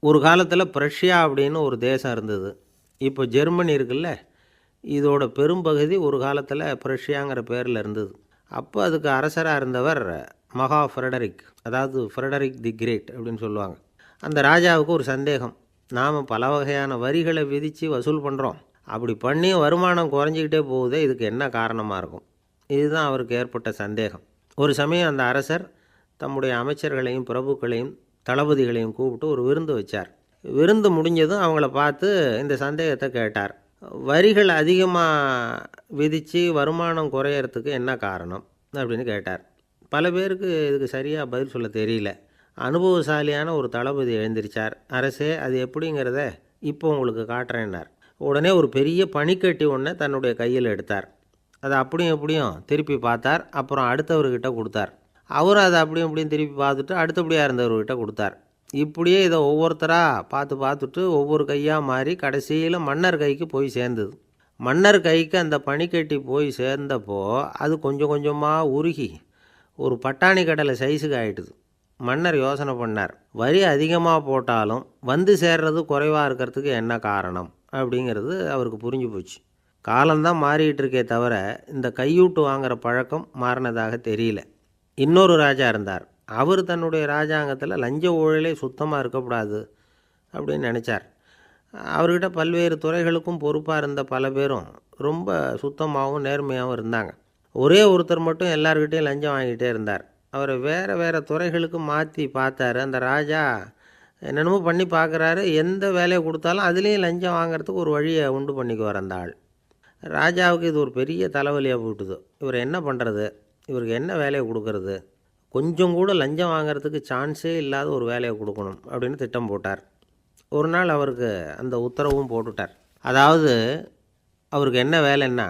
ஒரு காலத்தில் பிரஷ்யா அப்படின்னு ஒரு தேசம் இருந்தது. இப்போ ஜெர்மனி இருக்குல்ல, இதோட பெரும்பகுதி ஒரு காலத்தில் பிரஷ்யாங்கிற பேரில் இருந்தது. அப்போ அதுக்கு அரசராக இருந்தவர் மகா ஃப்ரெடரிக், அதாவது ஃப்ரெடரிக் தி கிரேட் அப்படின்னு சொல்லுவாங்க. அந்த ராஜாவுக்கு ஒரு சந்தேகம். நாம் பல வகையான வரிகளை விதித்து வசூல் பண்ணுறோம், அப்படி பண்ணி வருமானம் குறைஞ்சிக்கிட்டே போகுதே, இதுக்கு என்ன காரணமாக இருக்கும்? இதுதான் அவருக்கு ஏற்பட்ட சந்தேகம். ஒரு சமயம் அந்த அரசர் தம்முடைய அமைச்சர்களையும் பிரபுக்களையும் தளபதிகளையும் கூப்பிட்டு ஒரு விருந்து வச்சார். விருந்து முடிஞ்சதும் அவங்கள பார்த்து இந்த சந்தேகத்தை கேட்டார். வரிகள் அதிகமாக விதித்து வருமானம் குறையறதுக்கு என்ன காரணம் அப்படின்னு கேட்டார். பல பேருக்கு இதுக்கு சரியாக பதில் சொல்ல தெரியல. அனுபவசாலியான ஒரு தளபதி எழுந்திருச்சார். அரசே, அது எப்படிங்கிறத இப்போ உங்களுக்கு காட்டுறேன்னார். உடனே ஒரு பெரிய பனிக்கட்டி ஒன்றை தன்னுடைய கையில் எடுத்தார். அதை அப்படியும் எப்படியும் திருப்பி பார்த்தார். அப்புறம் அடுத்தவர்கிட்ட கொடுத்தார். அவரும் அதை அப்படியும் இப்படியும் திருப்பி பார்த்துட்டு அடுத்தபடியாக இருந்தவர்கிட்ட கொடுத்தார். இப்படியே இதை ஒவ்வொருத்தராக பார்த்துட்டு ஒவ்வொரு கையாக மாறி கடைசியில் மன்னர் கைக்கு போய் சேர்ந்தது. மன்னர் கைக்கு அந்த பனிக்கட்டி போய் சேர்ந்தப்போ அது கொஞ்சம் கொஞ்சமாக உருகி ஒரு பட்டாணி கடலை சைஸுக்கு ஆகிட்டுது. மன்னர் யோசனை பண்ணார், வரி அதிகமாக போட்டாலும் வந்து சேர்றது குறைவாக இருக்கிறதுக்கு என்ன காரணம் அப்படிங்கிறது அவருக்கு புரிஞ்சு போச்சு. காலம்தான் மாறிட்டு இருக்கே தவிர இந்த கையூட்டு வாங்குகிற பழக்கம் மாறினதாக தெரியல. இன்னொரு ராஜா இருந்தார். அவர் தன்னுடைய ராஜாங்கத்தில் லஞ்ச ஊழலே சுத்தமாக இருக்கக்கூடாது அப்படின்னு நினச்சார். அவர்கிட்ட பல்வேறு துறைகளுக்கும் பொறுப்பாக இருந்த பல பேரும் ரொம்ப சுத்தமாகவும் நேர்மையாகவும் இருந்தாங்க. ஒரே ஒருத்தர் மட்டும் எல்லார்கிட்டையும் லஞ்சம் வாங்கிட்டே இருந்தார். அவரை வேறு வேறு துறைகளுக்கு மாற்றி பார்த்தாரு. அந்த ராஜா என்னென்னமோ பண்ணி பார்க்குறாரு. எந்த வேலையை கொடுத்தாலும் அதுலேயும் லஞ்சம் வாங்கிறதுக்கு ஒரு வழியை உண்டு பண்ணிக்குவார் அந்த ஆள். ராஜாவுக்கு இது ஒரு பெரிய தலைவலியாக போட்டுது. இவர் என்ன பண்ணுறது? இவருக்கு என்ன வேலையை கொடுக்கறது? கொஞ்சம் கூட லஞ்சம் வாங்கிறதுக்கு சான்ஸே இல்லாத ஒரு வேலையை கொடுக்கணும் அப்படின்னு திட்டம் போட்டார். ஒரு நாள் அவருக்கு அந்த உத்தரவும் போட்டுட்டார். அதாவது அவருக்கு என்ன வேலைன்னா,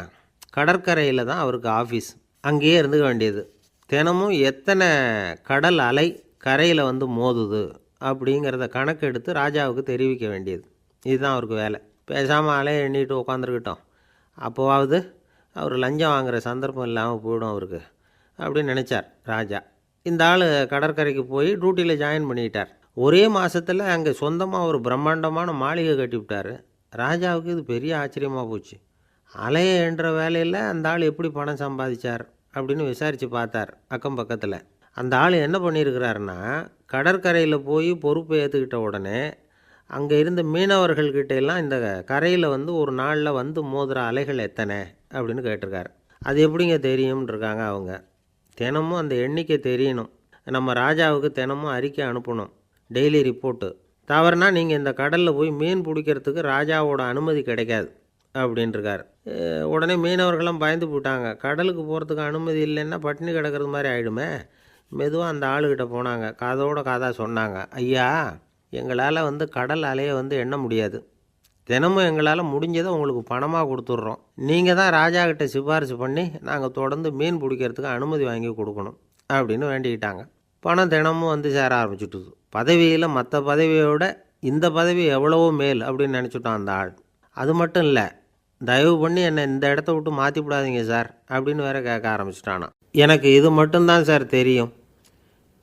கடற்கரையில் தான் அவருக்கு ஆஃபீஸ். அங்கேயே இருந்துக்க வேண்டியது. தினமும் எத்தனை கடல் அலை கரையில் வந்து மோதுது அப்படிங்கிறத கணக்கெடுத்து ராஜாவுக்கு தெரிவிக்க வேண்டியது. இதுதான் அவருக்கு வேலை. பேசாமல் அலையை எண்ணிட்டு உட்காந்துருக்கிட்டோம், அப்போவாவது அவர் லஞ்சம் வாங்குகிற சந்தர்ப்பம் இல்லாமல் போயிடும் அவருக்கு அப்படின்னு நினச்சார் ராஜா. இந்த ஆள் கடற்கரைக்கு போய் டியூட்டியில் ஜாயின் பண்ணிக்கிட்டார். ஒரே மாதத்தில் அங்கே சொந்தமாக ஒரு பிரம்மாண்டமான மாளிகை கட்டிவிட்டார். ராஜாவுக்கு இது பெரிய ஆச்சரியமாக போச்சு. அலையை என்ற வேலையில் அந்த ஆள் எப்படி பணம் சம்பாதிச்சார் அப்படின்னு விசாரித்து பார்த்தார் அக்கம் பக்கத்தில். அந்த ஆள் என்ன பண்ணியிருக்கிறாருன்னா, கடற்கரையில் போய் பொறுப்பை ஏற்றுக்கிட்ட உடனே அங்கே இருந்த மீனவர்கள்கிட்ட எல்லாம் இந்த கரையில் வந்து ஒரு நாளில் வந்து மோதுகிற அலைகள் எத்தனை அப்படின்னு கேட்டிருக்காரு. அது எப்படிங்க தெரியும்னு இருக்காங்க அவங்க. தினமும் அந்த எண்ணிக்கை தெரியணும். நம்ம ராஜாவுக்கு தினமும் அறிக்கை அனுப்பணும், டெய்லி ரிப்போர்ட்டு. தவறுனா நீங்கள் இந்த கடலில் போய் மீன் பிடிக்கிறதுக்கு ராஜாவோட அனுமதி கிடைக்காது அப்படின்ட்டுருக்கார். உடனே மீனவர்கள்லாம் பயந்து போட்டாங்க. கடலுக்கு போகிறதுக்கு அனுமதி இல்லைன்னா பட்டினி கிடக்கிறது மாதிரி ஆகிடுமே. மெதுவாக அந்த ஆளுக்கிட்ட போனாங்க. காதோட காதாக சொன்னாங்க, ஐயா, எங்களால் வந்து கடல் அலையை வந்து எண்ண முடியாது. தினமும் எங்களால் முடிஞ்சதை உங்களுக்கு பணமாக கொடுத்துட்றோம். நீங்கள் தான் ராஜா கிட்ட சிபாரிசு பண்ணி நாங்கள் தொடர்ந்து மீன் பிடிக்கிறதுக்கு அனுமதி வாங்கி கொடுக்கணும் அப்படின்னு வேண்டிக்கிட்டாங்க. பணம் தினமும் வந்து சேர ஆரம்பிச்சுட்டுது. பதவியில் மற்ற பதவியோட இந்த பதவி எவ்வளவோ மேல் அப்படின்னு நினச்சிட்டான் அந்த ஆள். அது மட்டும் இல்லை, தயவு பண்ணி என்னை இந்த இடத்த விட்டு மாற்றி விடாதீங்க சார் அப்படின்னு வேற கேட்க ஆரம்பிச்சிட்டானா. எனக்கு இது மட்டும்தான் சார் தெரியும்,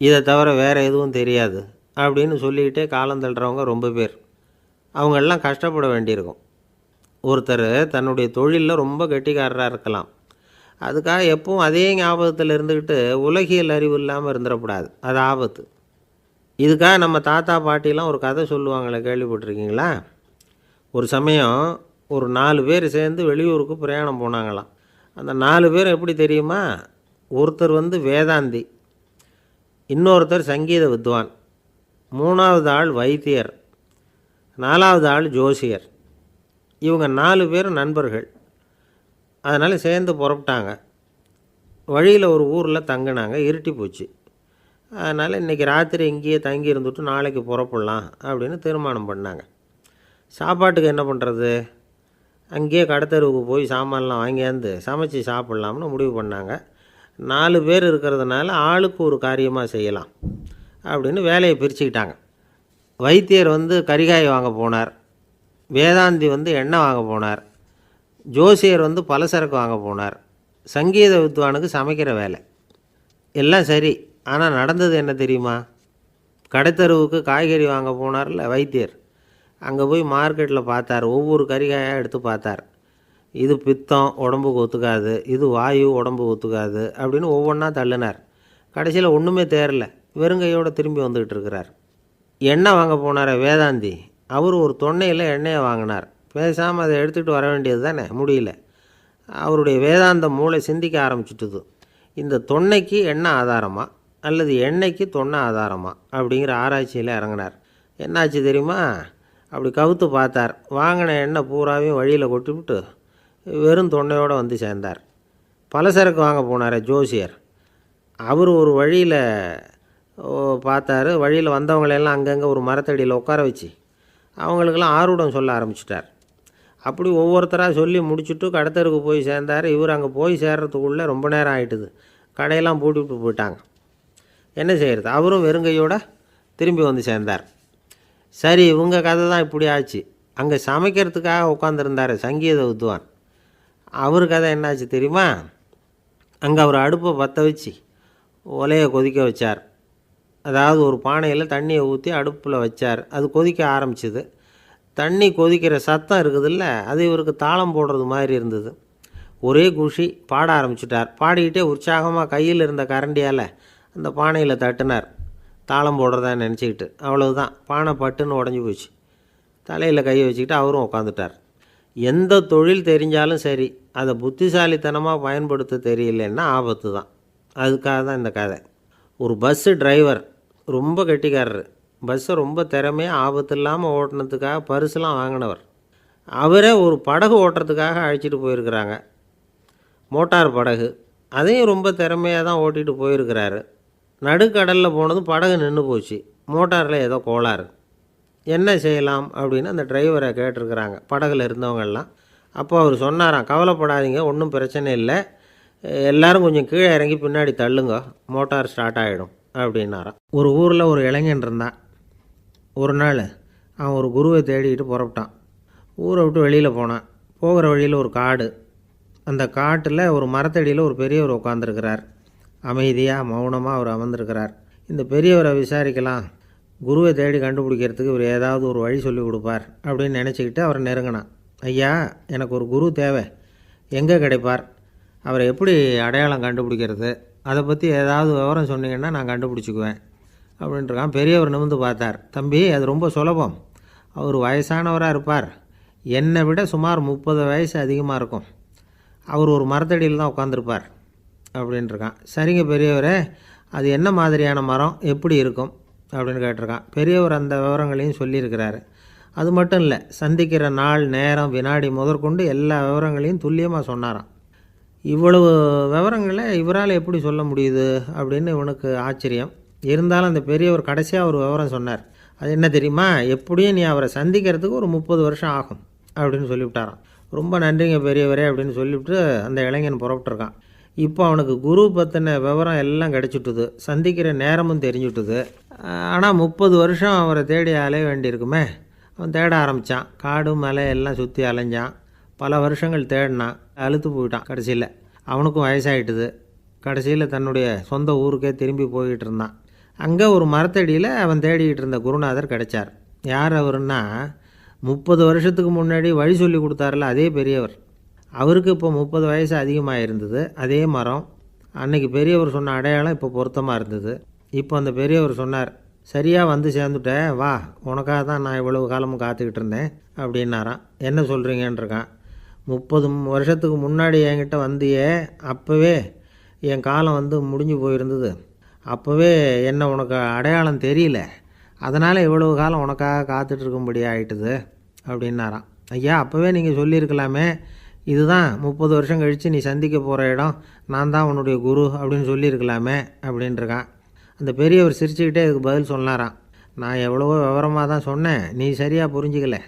இதை தவிர வேறு எதுவும் தெரியாது அப்படின்னு சொல்லிக்கிட்டே காலம் தள்ளுறவங்க ரொம்ப பேர். அவங்களெல்லாம் கஷ்டப்பட வேண்டியிருக்கும். ஒருத்தர் தன்னுடைய தொழிலில் ரொம்ப கெட்டிக்காரராக இருக்கலாம். அதுக்காக எப்பவும் அதே ஞாபகத்தில் இருந்துக்கிட்டு உலகியல் அறிவு இல்லாமல் இருந்துடக்கூடாது. அது ஆபத்து. இதுக்காக நம்ம தாத்தா பாட்டிலாம் ஒரு கதை சொல்லுவாங்களே, கேள்விப்பட்டிருக்கீங்களா? ஒரு சமயம் ஒரு 4 பேர் சேர்ந்து வெளியூருக்கு பிரயாணம் போனாங்களாம். அந்த 4 பேர் எப்படி தெரியுமா? ஒருத்தர் வந்து வேதாந்தி, இன்னொருத்தர் சங்கீத வித்வான், 3வது ஆள் வைத்தியர், 4வது ஆள் ஜோசியர். இவங்க 4 பேரும் நண்பர்கள். அதனால் சேர்ந்து புறப்பட்டாங்க. வழியில் ஒரு ஊரில் தங்கினாங்க. இருட்டி போச்சு. அதனால் இன்றைக்கி ராத்திரி இங்கேயே தங்கி இருந்துட்டு நாளைக்கு புறப்படலாம் அப்படின்னு தீர்மானம் பண்ணாங்க. சாப்பாட்டுக்கு என்ன பண்ணுறது? அங்கேயே கடத்தெருவுக்கு போய் சாமான்லாம் வாங்கியாந்து சமைச்சி சாப்பிட்லாம்னு முடிவு பண்ணாங்க. 4 பேர் இருக்கிறதுனால ஆளுக்கு ஒரு காரியமாக செய்யலாம் அப்படின்னு வேலையை பிரிச்சுக்கிட்டாங்க. வைத்தியர் வந்து கரிகாய் வாங்க போனார், வேதாந்தி வந்து எண்ணெய் வாங்க போனார், ஜோசியர் வந்து பலசரக்கு வாங்க போனார், சங்கீத வித்வானுக்கு சமைக்கிற வேலை. எல்லாம் சரி. ஆனால் நடந்தது என்ன தெரியுமா? கடைத்தெருவுக்கு காய்கறி வாங்க போனார்ல வைத்தியர், அங்கே போய் மார்க்கெட்டில் பார்த்தார். ஒவ்வொரு கறிகாயாக எடுத்து பார்த்தார். இது பித்தம், உடம்புக்கு ஒத்துக்காது, இது வாயு, உடம்புக்கு ஒத்துக்காது அப்படின்னு ஒவ்வொன்றா தள்ளினார். கடைசியில் ஒன்றுமே தேரல, வெறுங்கையோடு திரும்பி வந்துக்கிட்டு இருக்கிறார். எண்ணெய் வாங்க போனார் வேதாந்தி, அவர் ஒரு தொன்னையில் எண்ணெயை வாங்கினார். பேசாமல் அதை எடுத்துகிட்டு வர வேண்டியது தானே, முடியல. அவருடைய வேதாந்த மூளை சிந்திக்க ஆரம்பிச்சுட்டுது. இந்த தொன்னைக்கு எண்ணெய் ஆதாரமா அல்லது எண்ணெய்க்கு தொன்னை ஆதாரமா அப்படிங்கிற ஆராய்ச்சியில் இறங்கினார். என்னாச்சு தெரியுமா? அப்படி கவுத்து பார்த்தார். வாங்கின எண்ணெய் பூராவையும் வழியில் கொட்டிவிட்டு வெறும் தொன்னையோடு வந்து சேர்ந்தார். பலசரக்கு வாங்க போனார் ஜோசியர். அவர் ஒரு வழியில் பார்த்தாரு. வழியில் வந்தவங்களெல்லாம் அங்கங்கே ஒரு மரத்தடியில் உட்கார வச்சு அவங்களுக்கெல்லாம் ஆர்வம் சொல்ல ஆரம்பிச்சிட்டார். அப்படி ஒவ்வொருத்தராக சொல்லி முடிச்சுட்டு கடைத்தருக்கு போய் சேர்ந்தார். இவர் அங்கே போய் சேர்றதுக்குள்ளே ரொம்ப நேரம் ஆகிட்டுது. கடையெல்லாம் பூட்டிவிட்டு போயிட்டாங்க. என்ன செய்கிறது? அவரும் வெறுங்கையோடு திரும்பி வந்து சேர்ந்தார். சரி, இவங்க கதை தான் இப்படி ஆச்சு. அங்கே சமைக்கிறதுக்காக உட்காந்துருந்தார் சங்கீத வித்வான். அவர் கதை என்னாச்சு தெரியுமா? அங்கே அவர் அடுப்பை பற்ற வச்சு ஒலையை கொதிக்க வச்சார். அதாவது ஒரு பானையில் தண்ணியை ஊற்றி அடுப்பில் வச்சார். அது கொதிக்க ஆரம்பிச்சிது. தண்ணி கொதிக்கிற சத்தம் இருக்குதுல்ல, அது இவருக்கு தாளம் போடுறது மாதிரி இருந்தது. ஒரே குஷி, பாட ஆரம்பிச்சிட்டார். பாடிக்கிட்டே உற்சாகமாக கையில் இருந்த கரண்டியால் அந்த பானையில் தட்டினார், தாளம் போடுறதா நினச்சிக்கிட்டு. அவ்வளவுதான், பானை பட்டுன்னு உடஞ்சி போச்சு. தலையில் கையை வச்சுக்கிட்டு அவரும் உட்காந்துட்டார். எந்த தொழில் தெரிஞ்சாலும் சரி, அதை புத்திசாலித்தனமாக பயன்படுத்த தெரியலன்னா ஆபத்து தான். அதுக்காக தான் இந்த கதை. ஒரு பஸ்ஸு டிரைவர் ரொம்ப கெட்டிக்காரரு. பஸ்ஸை ரொம்ப திறமையாக ஆபத்து இல்லாமல் ஓட்டினதுக்காக பரிசுலாம் வாங்கினவர். அவரே ஒரு படகு ஓட்டுறதுக்காக அழைச்சிட்டு போயிருக்கிறாங்க, மோட்டார் படகு. அதையும் ரொம்ப திறமையாக தான் ஓட்டிகிட்டு போயிருக்கிறாரு. நடுக்கடலில் போனதும் படகு நின்று போச்சு. மோட்டாரில் ஏதோ கோளாறு. என்ன செய்யலாம் அப்படின்னு அந்த டிரைவரை கேட்டிருக்கிறாங்க படகுல இருந்தவங்கெல்லாம். அப்போ அவர் சொன்னாராம், கவலைப்படாதீங்க, ஒன்றும் பிரச்சனை இல்லை, எல்லோரும் கொஞ்சம் கீழே இறங்கி பின்னாடி தள்ளுங்க, மோட்டார் ஸ்டார்ட் ஆகிடும் அப்படின்னாராம். ஒரு ஊரில் ஒரு இளைஞன் இருந்தான். ஒரு நாள் அவன் ஒரு குருவை தேடிக்கிட்டு புறப்பட்டான். ஊரை விட்டு வெளியில் போனான். போகிற வழியில் ஒரு காடு. அந்த காட்டில் ஒரு மரத்தடியில் ஒரு பெரியவர் உட்காந்துருக்கிறார். அமைதியாக மௌனமாக அவர் அமர்ந்திருக்கிறார். இந்த பெரியவரை விசாரிக்கலாம், குருவை தேடி கண்டுபிடிக்கிறதுக்கு இவர் ஏதாவது ஒரு வழி சொல்லி கொடுப்பார் அப்படின்னு நினச்சிக்கிட்டு அவரை நெருங்கினான். ஐயா, எனக்கு ஒரு குரு தேவை, எங்கே கிடைப்பார்? அவரை எப்படி அடையாளம் கண்டுபிடிக்கிறது? அதை பற்றி ஏதாவது விவரம் சொன்னீங்கன்னா நான் கண்டுபிடிச்சிக்குவேன் அப்படின்ட்டுருக்கான். பெரியவர் நிமிர்ந்து பார்த்தார். தம்பி, அது ரொம்ப சுலபம். அவர் வயசானவராக இருப்பார், என்னை விட சுமார் 30 வயசு அதிகமாக இருக்கும். அவர் ஒரு மரத்தடியில் தான் உட்காந்துருப்பார் அப்படின்ட்டுருக்கான். சரிங்க பெரியவரே, அது என்ன மாதிரியான மரம், எப்படி இருக்கும் அப்படின்னு கேட்டிருக்கான். பெரியவர் அந்த விவரங்களையும் சொல்லியிருக்கிறாரு. அது மட்டும் இல்லை, சந்திக்கிற நாள், நேரம், வினாடி முதற்கொண்டு எல்லா விவரங்களையும் துல்லியமாக சொன்னாராம். இவ்வளவு விவரங்களை இவரால் எப்படி சொல்ல முடியுது அப்படின்னு இவனுக்கு ஆச்சரியம். இருந்தாலும் அந்த பெரியவர் கடைசியாக ஒரு விவரம் சொன்னார். அது என்ன தெரியுமா? எப்படியும் நீ அவரை சந்திக்கிறதுக்கு ஒரு 30 வருஷம் ஆகும் அப்படின்னு சொல்லிவிட்டாராம். ரொம்ப நன்றிங்க பெரியவரே அப்படின்னு சொல்லிவிட்டு அந்த இளைஞன் புறப்பட்டுருக்கான். இப்போ அவனுக்கு குரு பற்றின விவரம் எல்லாம் கிடச்சிட்டுது, சந்திக்கிற நேரமும் தெரிஞ்சுட்டுது. ஆனால் 30 வருஷம் அவரை தேடி அலைய வேண்டியிருக்குமே. அவன் தேட ஆரம்பித்தான். காடு மலை எல்லாம் சுற்றி அலைஞ்சான். பல வருஷங்கள் தேடினான், அழுத்து போயிட்டான். கடைசியில் அவனுக்கும் வயசாகிட்டுது. கடைசியில் தன்னுடைய சொந்த ஊருக்கே திரும்பி போய்கிட்டு இருந்தான். அங்கே ஒரு மரத்தடியில் அவன் தேடிக்கிட்டு இருந்த குருநாதர் கிடைச்சார். யார் அவருன்னா, 30 வருஷத்துக்கு முன்னாடி வழி சொல்லி கொடுத்தாருல அதே பெரியவர். அவருக்கு இப்போ 30 வயசு அதிகமாக இருந்தது. அதே மரம். அன்னைக்கு பெரியவர் சொன்ன அடையாளம் இப்போ பொருத்தமாக இருந்தது. இப்போ அந்த பெரியவர் சொன்னார், சரியாக வந்து சேர்ந்துட்டேன், வா, உனக்காக தான் நான் இவ்வளவு காலமும் காத்துக்கிட்டு இருந்தேன் அப்படின்னாராம். என்ன சொல்கிறீங்கன்றிருக்கான். 30 வருஷத்துக்கு முன்னாடி என்கிட்ட வந்தியே, அப்போவே என் காலம் வந்து முடிஞ்சு போயிருந்தது. அப்போவே என்ன உனக்கு அடையாளம் தெரியல, அதனால் இவ்வளவு காலம் உனக்காக காத்துட்ருக்கும்படி ஆகிட்டுது அப்படின்னாராம். ஐயா, அப்போவே நீங்கள் சொல்லியிருக்கலாமே, இதுதான் 30 வருஷம் கழித்து நீ சந்திக்க போகிற இடம், நான் தான் உன்னுடைய குரு அப்படின்னு சொல்லியிருக்கலாமே அப்படின்ட்டுருக்கான். அந்த பெரியவர் சிரிச்சுக்கிட்டே இதுக்கு பதில் சொன்னாராம். நான் எவ்வளவோ விவரமாக தான் சொன்னேன், நீ சரியாக புரிஞ்சிக்கல.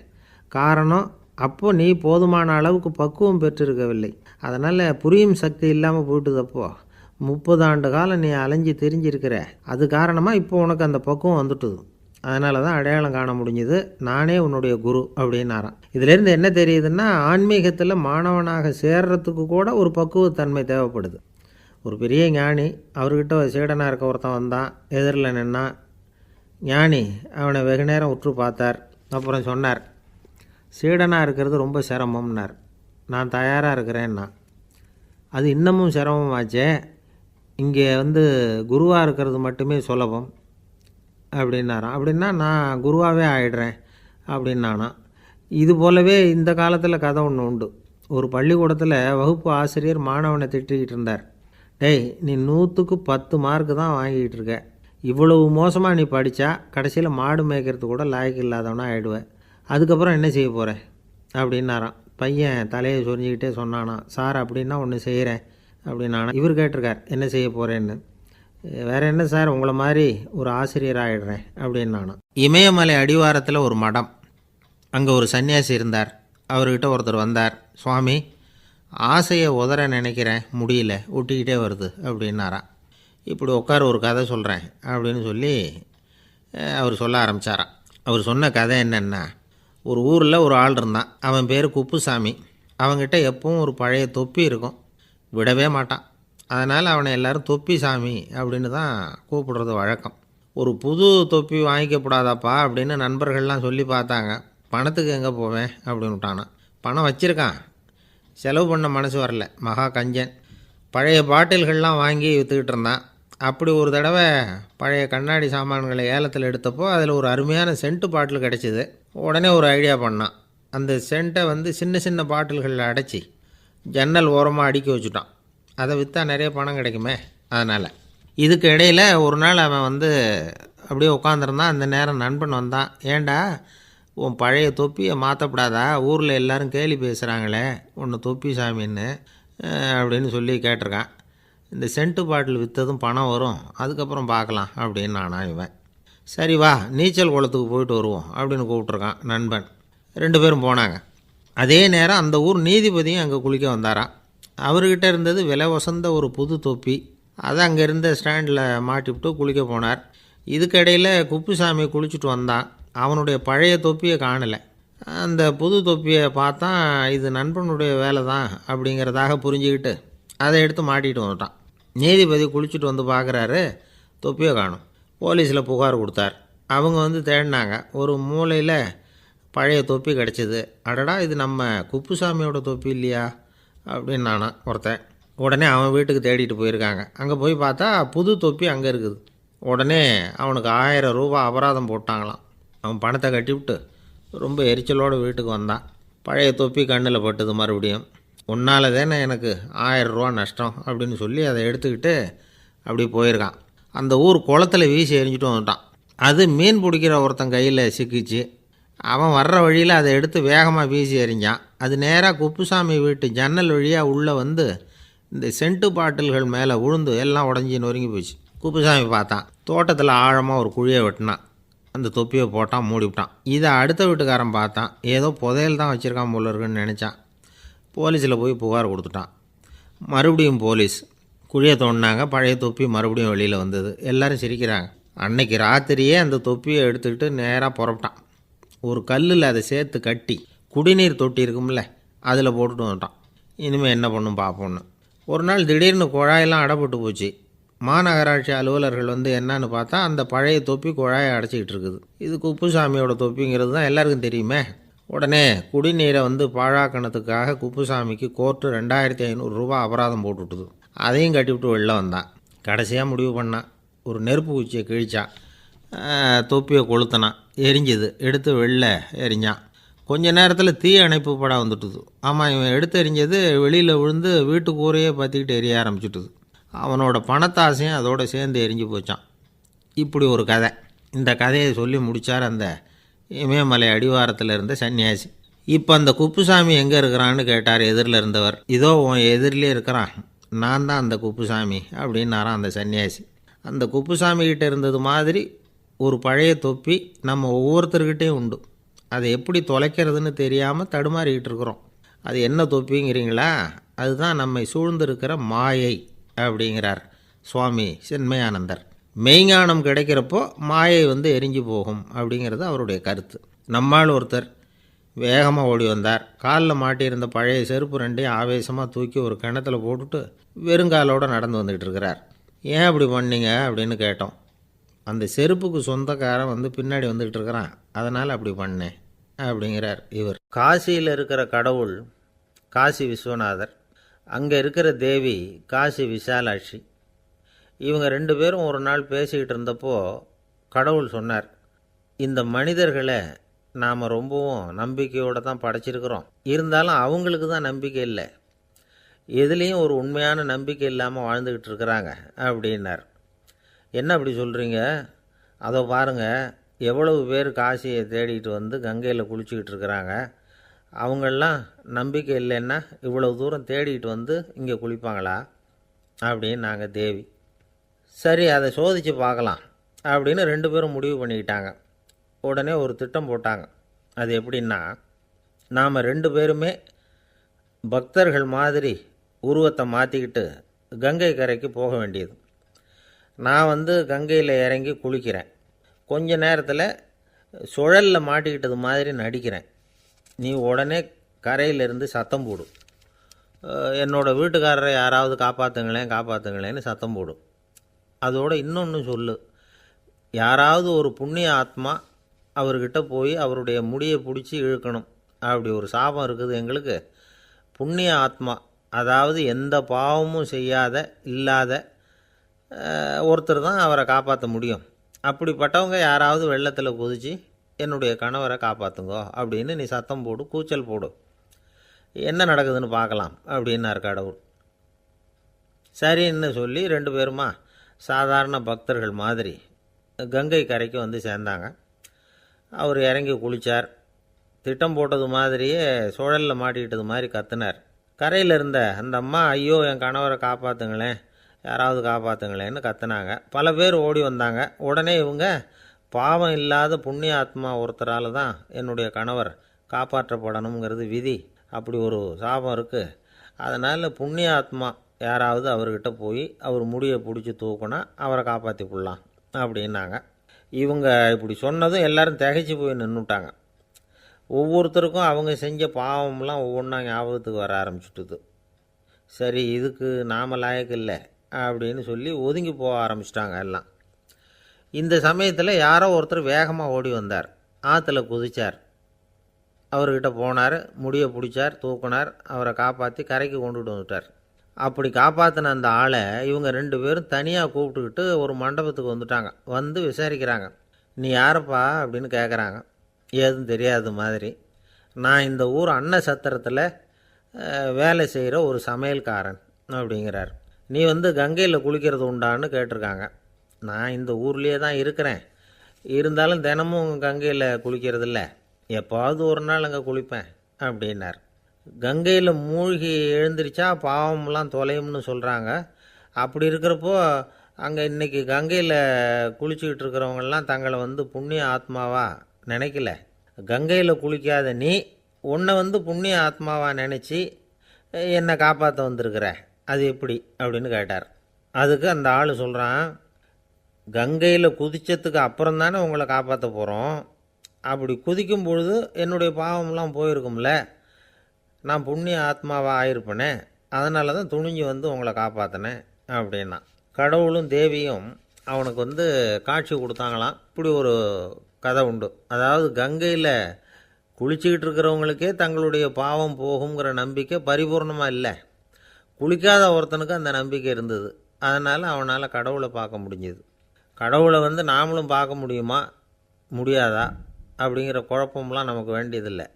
காரணம், அப்போ நீ போதுமான அளவுக்கு பக்குவம் பெற்றிருக்கவில்லை. அதனால் புரியும் சக்தி இல்லாமல் போயிட்டுதப்போ 30 ஆண்டு காலம் நீ அலைஞ்சி தெரிஞ்சிருக்கிற. அது காரணமாக இப்போ உனக்கு அந்த பக்குவம் வந்துட்டுது. அதனால தான் அடையாளம் காண முடிஞ்சுது, நானே உன்னுடைய குரு அப்படின்னாராம். இதிலேருந்து என்ன தெரியுதுன்னா, ஆன்மீகத்தில் மாணவனாக சேர்றதுக்கு கூட ஒரு பக்குவத்தன்மை தேவைப்படுது. ஒரு பெரிய ஞானி, அவர்கிட்ட சீடனாக இருக்க ஒருத்தன் வந்தான், எதிரில் நின்னான். ஞானி அவனை வெகு நேரம் உற்று பார்த்தார். அப்புறம் சொன்னார், சீடனாக இருக்கிறது ரொம்ப சிரமம்னார். நான் தயாராக இருக்கிறேன்னா. அது இன்னமும் சிரமமாச்சே, இங்கே குருவாக இருக்கிறது மட்டுமே சுலபம் அப்படின்னாராம். அப்படின்னா நான் குருவாகவே ஆயிடுறேன் அப்படின்னானா. இது போலவே இந்த காலத்தில் கதை ஒன்று உண்டு. ஒரு பள்ளிக்கூடத்தில் வகுப்பு ஆசிரியர் மாணவனை திட்டிக்கிட்டு இருந்தார். டேய், நீ 100க்கு 10 மார்க்கு தான் வாங்கிக்கிட்டு இருக்க. இவ்வளவு மோசமாக நீ படித்தா கடைசியில் மாடு மேய்க்கிறது கூட லாய்க்கு இல்லாதவனா ஆகிடுவேன். அதுக்கப்புறம் என்ன செய்ய போகிறேன் அப்படின்னாராம். பையன் தலையை சொரிஞ்சிக்கிட்டே சொன்னானா, சார் அப்படின்னா ஒன்று செய்கிறேன் அப்படின்னானா. இவர் கேட்டிருக்கார், என்ன செய்ய போகிறேன்னு. வேறு என்ன சார், உங்களை மாதிரி ஒரு ஆசிரியர் ஆகிடுறேன் அப்படின்னானா. இமயமலை அடிவாரத்தில் ஒரு மடம். அங்கே ஒரு சன்னியாசி இருந்தார். அவர்கிட்ட ஒருத்தர் வந்தார். சுவாமி, ஆசையை உதற நினைக்கிறேன், முடியல, ஒட்டிக்கிட்டே வருது அப்படின்னாராம். இப்படி உட்கார, ஒரு கதை சொல்கிறேன் அப்படின்னு சொல்லி அவர் சொல்ல ஆரம்பித்தாராம். அவர் சொன்ன கதை என்னென்னா, ஒரு ஊரில் ஒரு ஆள் இருந்தான். அவன் பேர் குப்புசாமி. அவன்கிட்ட எப்பவும் ஒரு பழைய தொப்பி இருக்கும், விடவே மாட்டான். அதனால் அவனை எல்லோரும் தொப்பி சாமி அப்படின்னு தான் கூப்பிடுறது வழக்கம். ஒரு புது தொப்பி வாங்கிக்கப்படாதாப்பா அப்படின்னு நண்பர்கள்லாம் சொல்லி பார்த்தாங்க. பணத்துக்கு எங்கே போவேன் அப்படின்னு விட்டானான். பணம் வச்சுருக்கான், செலவு பண்ண மனசு வரல. மகா கஞ்சன். பழைய பாட்டில்கள்லாம் வாங்கி விற்றுக்கிட்டு இருந்தான். அப்படி ஒரு தடவை பழைய கண்ணாடி சாமான்களை ஏலத்தில் எடுத்தப்போ அதில் ஒரு அருமையான சென்ட்டு பாட்டில் கிடச்சிது. உடனே ஒரு ஐடியா பண்ணான். அந்த சென்ட்டை சின்ன சின்ன பாட்டில்களில் அடைச்சி ஜன்னல் ஓரமாக அடுக்கி வச்சுட்டான். அதை விற்றா நிறைய பணம் கிடைக்குமே. அதனால் இதுக்கு இடையில் ஒரு நாள் அவன் அப்படியே உட்காந்துருந்தான். அந்த நேரம் நண்பன் வந்தான். ஏண்டா, உன் பழைய தொப்பியை மாற்றப்படாதா? ஊரில் எல்லோரும் கேலி பேசுகிறாங்களே உன்னை தொப்பி சாமின்னு அப்படின்னு சொல்லி கேட்டிருக்கான். இந்த சென்ட்டு பாட்டில் விற்றதும் பணம் வரும், அதுக்கப்புறம் பார்க்கலாம் அப்படின்னு நானா. இவன் சரி வா, நீச்சல் குளத்துக்கு போயிட்டு வருவோம் அப்படின்னு கூப்பிட்ருக்கான் நண்பன். 2 பேரும் போனாங்க. அதே நேரம் அந்த ஊர் நீதிபதியும் அங்கே குளிக்க வந்தாராம். அவர்கிட்ட இருந்தது விலை வசந்த ஒரு புது தொப்பி. அதை அங்கே இருந்த ஸ்டாண்டில் மாட்டிவிட்டு குளிக்க போனார். இதுக்கிடையில் குப்புசாமி குளிச்சுட்டு வந்தான். அவனுடைய பழைய தொப்பியை காணலை. அந்த புது தொப்பியை பார்த்தா இது நண்பனுடைய வேலை தான் அப்படிங்கிறதாக புரிஞ்சுக்கிட்டு அதை எடுத்து மாட்டிகிட்டு வந்துட்டான். நீதிபதி குளிச்சுட்டு வந்து பார்க்குறாரு, தொப்பியை காணும். போலீஸில் புகார் கொடுத்தார். அவங்க தேடினாங்க. ஒரு மூலையில் பழைய தொப்பி கிடச்சிது. அடடா, இது நம்ம குப்புசாமியோட தொப்பி இல்லையா அப்படின்னு நானா ஒருத்தன். உடனே அவன் வீட்டுக்கு தேடிட்டு போயிருக்காங்க. அங்கே போய் பார்த்தா புது தொப்பி அங்கே இருக்குது. உடனே அவனுக்கு 1000 ரூபா அபராதம் போட்டாங்களாம். அவன் பணத்தை கட்டிவிட்டு ரொம்ப எரிச்சலோடு வீட்டுக்கு வந்தான். பழைய தொப்பி கண்ணில் பட்டுது. மறுபடியும், உன்னால் தானே எனக்கு 1000 ரூபா நஷ்டம் அப்படின்னு சொல்லி அதை எடுத்துக்கிட்டு அப்படி போயிருக்கான். அந்த ஊர் குளத்தில் வீசி எரிஞ்சிட்டு வந்துட்டான். அது மீன் பிடிக்கிற ஒருத்தன் கையில் சிக்கிச்சு. அவன் வர்ற வழியில் அதை எடுத்து வேகமாக வீசி எறிஞ்சான். அது நேராக குப்புசாமி வீட்டு ஜன்னல் வழியாக உள்ளே இந்த சென்ட்டு பாட்டில்கள் மேலே விழுந்து எல்லாம் உடஞ்சி நொறுங்கி போச்சு. குப்புசாமி பார்த்தான். தோட்டத்தில் ஆழமாக ஒரு குழியை வெட்டினான். அந்த தொப்பியை போட்டான், மூடிவிட்டான். இதை அடுத்த வீட்டுக்காரன் பார்த்தான். ஏதோ புதையல் தான் வச்சுருக்கான் போல இருக்குன்னு நினச்சான். போலீஸில் போய் புகார் கொடுத்துட்டான். மறுபடியும் போலீஸ் குழியை தோண்டினாங்க. பழைய தொப்பி மறுபடியும் வெளியில் வந்தது. எல்லோரும் சிரிக்கிறாங்க. அன்னைக்கு ராத்திரியே அந்த தொப்பியை எடுத்துக்கிட்டு நேராக புறப்பட்டான். ஒரு கல்லில் அதை சேர்த்து கட்டி குடிநீர் தொட்டி இருக்கும்ல, அதில் போட்டுட்டு வந்துட்டான். இனிமேல் என்ன பண்ணும் பார்ப்போன்னு. ஒரு நாள் திடீர்னு குழாயெல்லாம் அடைப்பட்டு போச்சு. மாநகராட்சி அலுவலர்கள் என்னன்னு பார்த்தா அந்த பழைய தொப்பி குழாயை அடைச்சிக்கிட்டு இருக்குது. இது குப்புசாமியோட தொப்பிங்கிறது தான் எல்லாருக்கும் தெரியுமே. உடனே குடிநீரை பாழாக்கணத்துக்காக குப்புசாமிக்கு கோர்ட்டு 2500 ரூபா அபராதம் போட்டுவிட்டுது. அதையும் கட்டிவிட்டு வெளில வந்தான். கடைசியாக முடிவு பண்ணான். ஒரு நெருப்பு குச்சியை கிழிச்சான். தொப்பியை கொளுத்தினான். எரிஞ்சுது. எடுத்து வெளில எரிஞ்சான். கொஞ்ச நேரத்தில் தீ அணைப்பு படம் வந்துட்டுது. ஆமாம், இவன் எடுத்து எரிஞ்சது வெளியில் விழுந்து வீட்டு கூரையே பற்றிக்கிட்டு எரிய ஆரம்பிச்சுட்டுது. அவனோட பணத்தாசையும் அதோடு சேர்ந்து எரிஞ்சு போச்சான். இப்படி ஒரு கதை. இந்த கதையை சொல்லி முடித்தார் அந்த இமயமலை அடிவாரத்தில் இருந்த சன்னியாசி. இப்போ அந்த குப்புசாமி எங்கே இருக்கிறான்னு கேட்டார் எதிரில் இருந்தவர். இதோ உன் எதிரிலே இருக்கிறான், நான் தான் அந்த குப்புசாமி அப்படின்னாரான் அந்த சன்னியாசி. அந்த குப்புசாமிகிட்ட இருந்தது மாதிரி ஒரு பழைய தொப்பி நம்ம ஒவ்வொருத்தர்கிட்டையும் உண்டு. அதை எப்படி தொலைக்கிறதுன்னு தெரியாமல் தடுமாறிக்கிட்டு இருக்கிறோம். அது என்ன தொப்பிங்கிறீங்களா? அதுதான் நம்மை சூழ்ந்திருக்கிற மாயை அப்படிங்கிறார் சுவாமி சின்மயானந்தர். மெய்ஞானம் கிடைக்கிறப்போ மாயை எரிஞ்சு போகும் அப்படிங்கிறது அவருடைய கருத்து. நம்மால் ஒருத்தர் வேகமாக ஓடி வந்தார். காலில் மாட்டியிருந்த பழைய செருப்பு 2ஐயும் ஆவேசமாக தூக்கி ஒரு கிணத்துல போட்டுட்டு வெறுங்காலோடு நடந்து வந்துக்கிட்டு இருக்கிறார். ஏன் அப்படி பண்ணீங்க அப்படின்னு கேட்டோம். அந்த செருப்புக்கு சொந்தக்காரன் வந்து பின்னாடி வந்துக்கிட்டு இருக்கிறான், அதனால் அப்படி பண்ணேன் அப்படிங்கிறார் இவர். காசியில் இருக்கிற கடவுள் காசி விஸ்வநாதர், அங்கே இருக்கிற தேவி காசி விசாலாட்சி. இவங்க 2 பேரும் ஒரு நாள் பேசிக்கிட்டு இருந்தப்போ கடவுள் சொன்னார், இந்த மனிதர்களை நாம் ரொம்பவும் நம்பிக்கையோடு தான் படைச்சிருக்கிறோம், இருந்தாலும் அவங்களுக்கு தான் நம்பிக்கை இல்லை, எதுலேயும் ஒரு உண்மையான நம்பிக்கை இல்லாமல் வாழ்ந்துக்கிட்டு இருக்கிறாங்க அப்படின்னார். என்ன அப்படி சொல்கிறீங்க? அதை பாருங்கள், எவ்வளவு பேர் காசியை தேடிட்டு வந்து கங்கையில் குளிச்சுக்கிட்டு இருக்கிறாங்க, அவங்களெலாம் நம்பிக்கை இல்லைன்னா இவ்வளவு தூரம் தேடிட்டு வந்து இங்கே குளிப்பாங்களா அப்படின்னு நாங்கள் தேவி. சரி, அதை சோதித்து பார்க்கலாம் அப்படின்னு 2 பேரும் முடிவு பண்ணிக்கிட்டாங்க. உடனே ஒரு திட்டம் போட்டாங்க. அது எப்படின்னா, நாம் 2 பேருமே பக்தர்கள் மாதிரி உருவத்தை மாற்றிக்கிட்டு கங்கை கரைக்கு போக வேண்டியது. நான் வந்து கங்கையில் இறங்கி குளிக்கிறேன், கொஞ்ச நேரத்தில் சுழலில் மாட்டிக்கிட்டது மாதிரி நடிக்கிறேன். நீ உடனே கரையிலிருந்து சத்தம் போடும், என்னோடய வீட்டுக்காரரை யாராவது காப்பாற்றுங்களேன்னு சத்தம் போடும். அதோடு இன்னொன்று சொல்லு, யாராவது ஒரு புண்ணிய ஆத்மா அவர்கிட்ட போய் அவருடைய முடியை பிடிச்சி இழுக்கணும், அப்படி ஒரு சாபம் இருக்குது எங்களுக்கு. புண்ணிய ஆத்மா, அதாவது எந்த பாவமும் செய்யாத இல்லாத ஒருத்தர் தான் அவரை காப்பாற்ற முடியும். அப்படிப்பட்டவங்க யாராவது வெள்ளத்தில் குதித்து என்னுடைய கணவரை காப்பாற்றுங்கோ அப்படின்னு நீ சத்தம் போடு, கூச்சல் போடு, என்ன நடக்குதுன்னு பார்க்கலாம் அப்படின்னார் கடவுள். சரின்னு சொல்லி 2 பேருமா சாதாரண பக்தர்கள் மாதிரி கங்கை கரைக்கு வந்து சேர்ந்தாங்க. அவர் இறங்கி குளித்தார். திட்டம் போட்டது மாதிரியே சுழலில் மாட்டிக்கிட்டது மாதிரி கத்துனார். கரையில் இருந்த அந்த அம்மா, ஐயோ என் கணவரை காப்பாற்றுங்களேன், யாராவது காப்பாற்றுங்களேன்னு கத்துனாங்க. பல பேர் ஓடி வந்தாங்க. உடனே இவங்க, பாவம் இல்லாத புண்ணிய ஆத்மா ஒருத்தரால் தான் என்னுடைய கணவர் காப்பாற்றப்படணுங்கிறது விதி, அப்படி ஒரு சாபம் இருக்குது, அதனால் புண்ணிய ஆத்மா யாராவது அவர்கிட்ட போய் அவர் முடியை பிடிச்சி தூக்குனா அவரை காப்பாற்றி போடலாம் அப்படின்னாங்க. இவங்க இப்படி சொன்னதும் எல்லோரும் திகைச்சு போய் நின்றுட்டாங்க. ஒவ்வொருத்தருக்கும் அவங்க செஞ்ச பாவம்லாம் ஒவ்வொன்றா ஞாபகத்துக்கு வர ஆரம்பிச்சுட்டுது. சரி, இதுக்கு நாம் லாயக்கு இல்லை அப்படின்னு சொல்லி ஒதுங்கி போக ஆரம்பிச்சிட்டாங்க எல்லாம். இந்த சமயத்தில் யாரோ ஒருத்தர் வேகமாக ஓடி வந்தார், ஆற்றுல குதித்தார். அவர்கிட்ட போனார், முடியை பிடிச்சார், தூக்குனார், அவரை காப்பாற்றி கரைக்கு கொண்டுட்டு வந்துட்டார். அப்படி காப்பாற்றின அந்த ஆளை இவங்க 2 பேரும் தனியாக கூப்பிட்டுக்கிட்டு ஒரு மண்டபத்துக்கு வந்துட்டாங்க. வந்து விசாரிக்கிறாங்க. நீ யாரப்பா அப்படின்னு கேட்குறாங்க. ஏதும் தெரியாத மாதிரி. நான் இந்த ஊர் அன்ன சத்திரத்தில் வேலை செய்கிற ஒரு சமையல்காரன் அப்படிங்கிறார். நீ வந்து கங்கையில் குளிக்கிறது உண்டான்னு கேட்டிருக்காங்க. நான் இந்த ஊர்லேயே தான் இருக்கிறேன், இருந்தாலும் தினமும் கங்கையில் குளிக்கிறதில்ல, எப்போவாவது ஒரு நாள் அங்கே குளிப்பேன் அப்படின்னார். கங்கையில் மூழ்கி எழுந்திரிச்சா பாவம்லாம் தொலையும்னு சொல்கிறாங்க. அப்படி இருக்கிறப்போ அங்கே இன்றைக்கி கங்கையில் குளிச்சுக்கிட்டு இருக்கிறவங்கெல்லாம் தங்களை வந்து புண்ணிய ஆத்மாவாக நினைக்கல. கங்கையில் குளிக்காத நீ உன்னை வந்து புண்ணிய ஆத்மாவாக நினச்சி என்னை காப்பாற்ற வந்திருக்கிற, அது எப்படி அப்படின்னு கேட்டார். அதுக்கு அந்த ஆள் சொல்கிறான், கங்கையில் குதித்ததுக்கு அப்புறம் தானே உங்களை காப்பாற்ற போகிறோம், அப்படி குதிக்கும் பொழுது என்னுடைய பாவம்லாம் போயிருக்கும்ல, நான் புண்ணிய ஆத்மாவாக ஆயிருப்பேனே, அதனால தான் துணிஞ்சு வந்து உங்களை காப்பாற்றினேன் அப்படின்னா. கடவுளும் தேவியும் அவனுக்கு வந்து காட்சி கொடுத்தாங்களாம். இப்படி ஒரு கதை உண்டு. அதாவது கங்கையில் குளிச்சுக்கிட்டு இருக்கிறவங்களுக்கே தங்களுடைய பாவம் போகுங்கிற நம்பிக்கை பரிபூர்ணமாக இல்லை, குளிக்காத ஒருத்தனுக்கு அந்த நம்பிக்கை இருந்தது. அதனால் அவனால் கடவுளை பார்க்க முடிஞ்சுது. கடவுளை வந்து நாமளும் பார்க்க முடியுமா முடியாதா அப்படிங்கிற குழப்பம்லாம் நமக்கு வேண்டியதில்லை.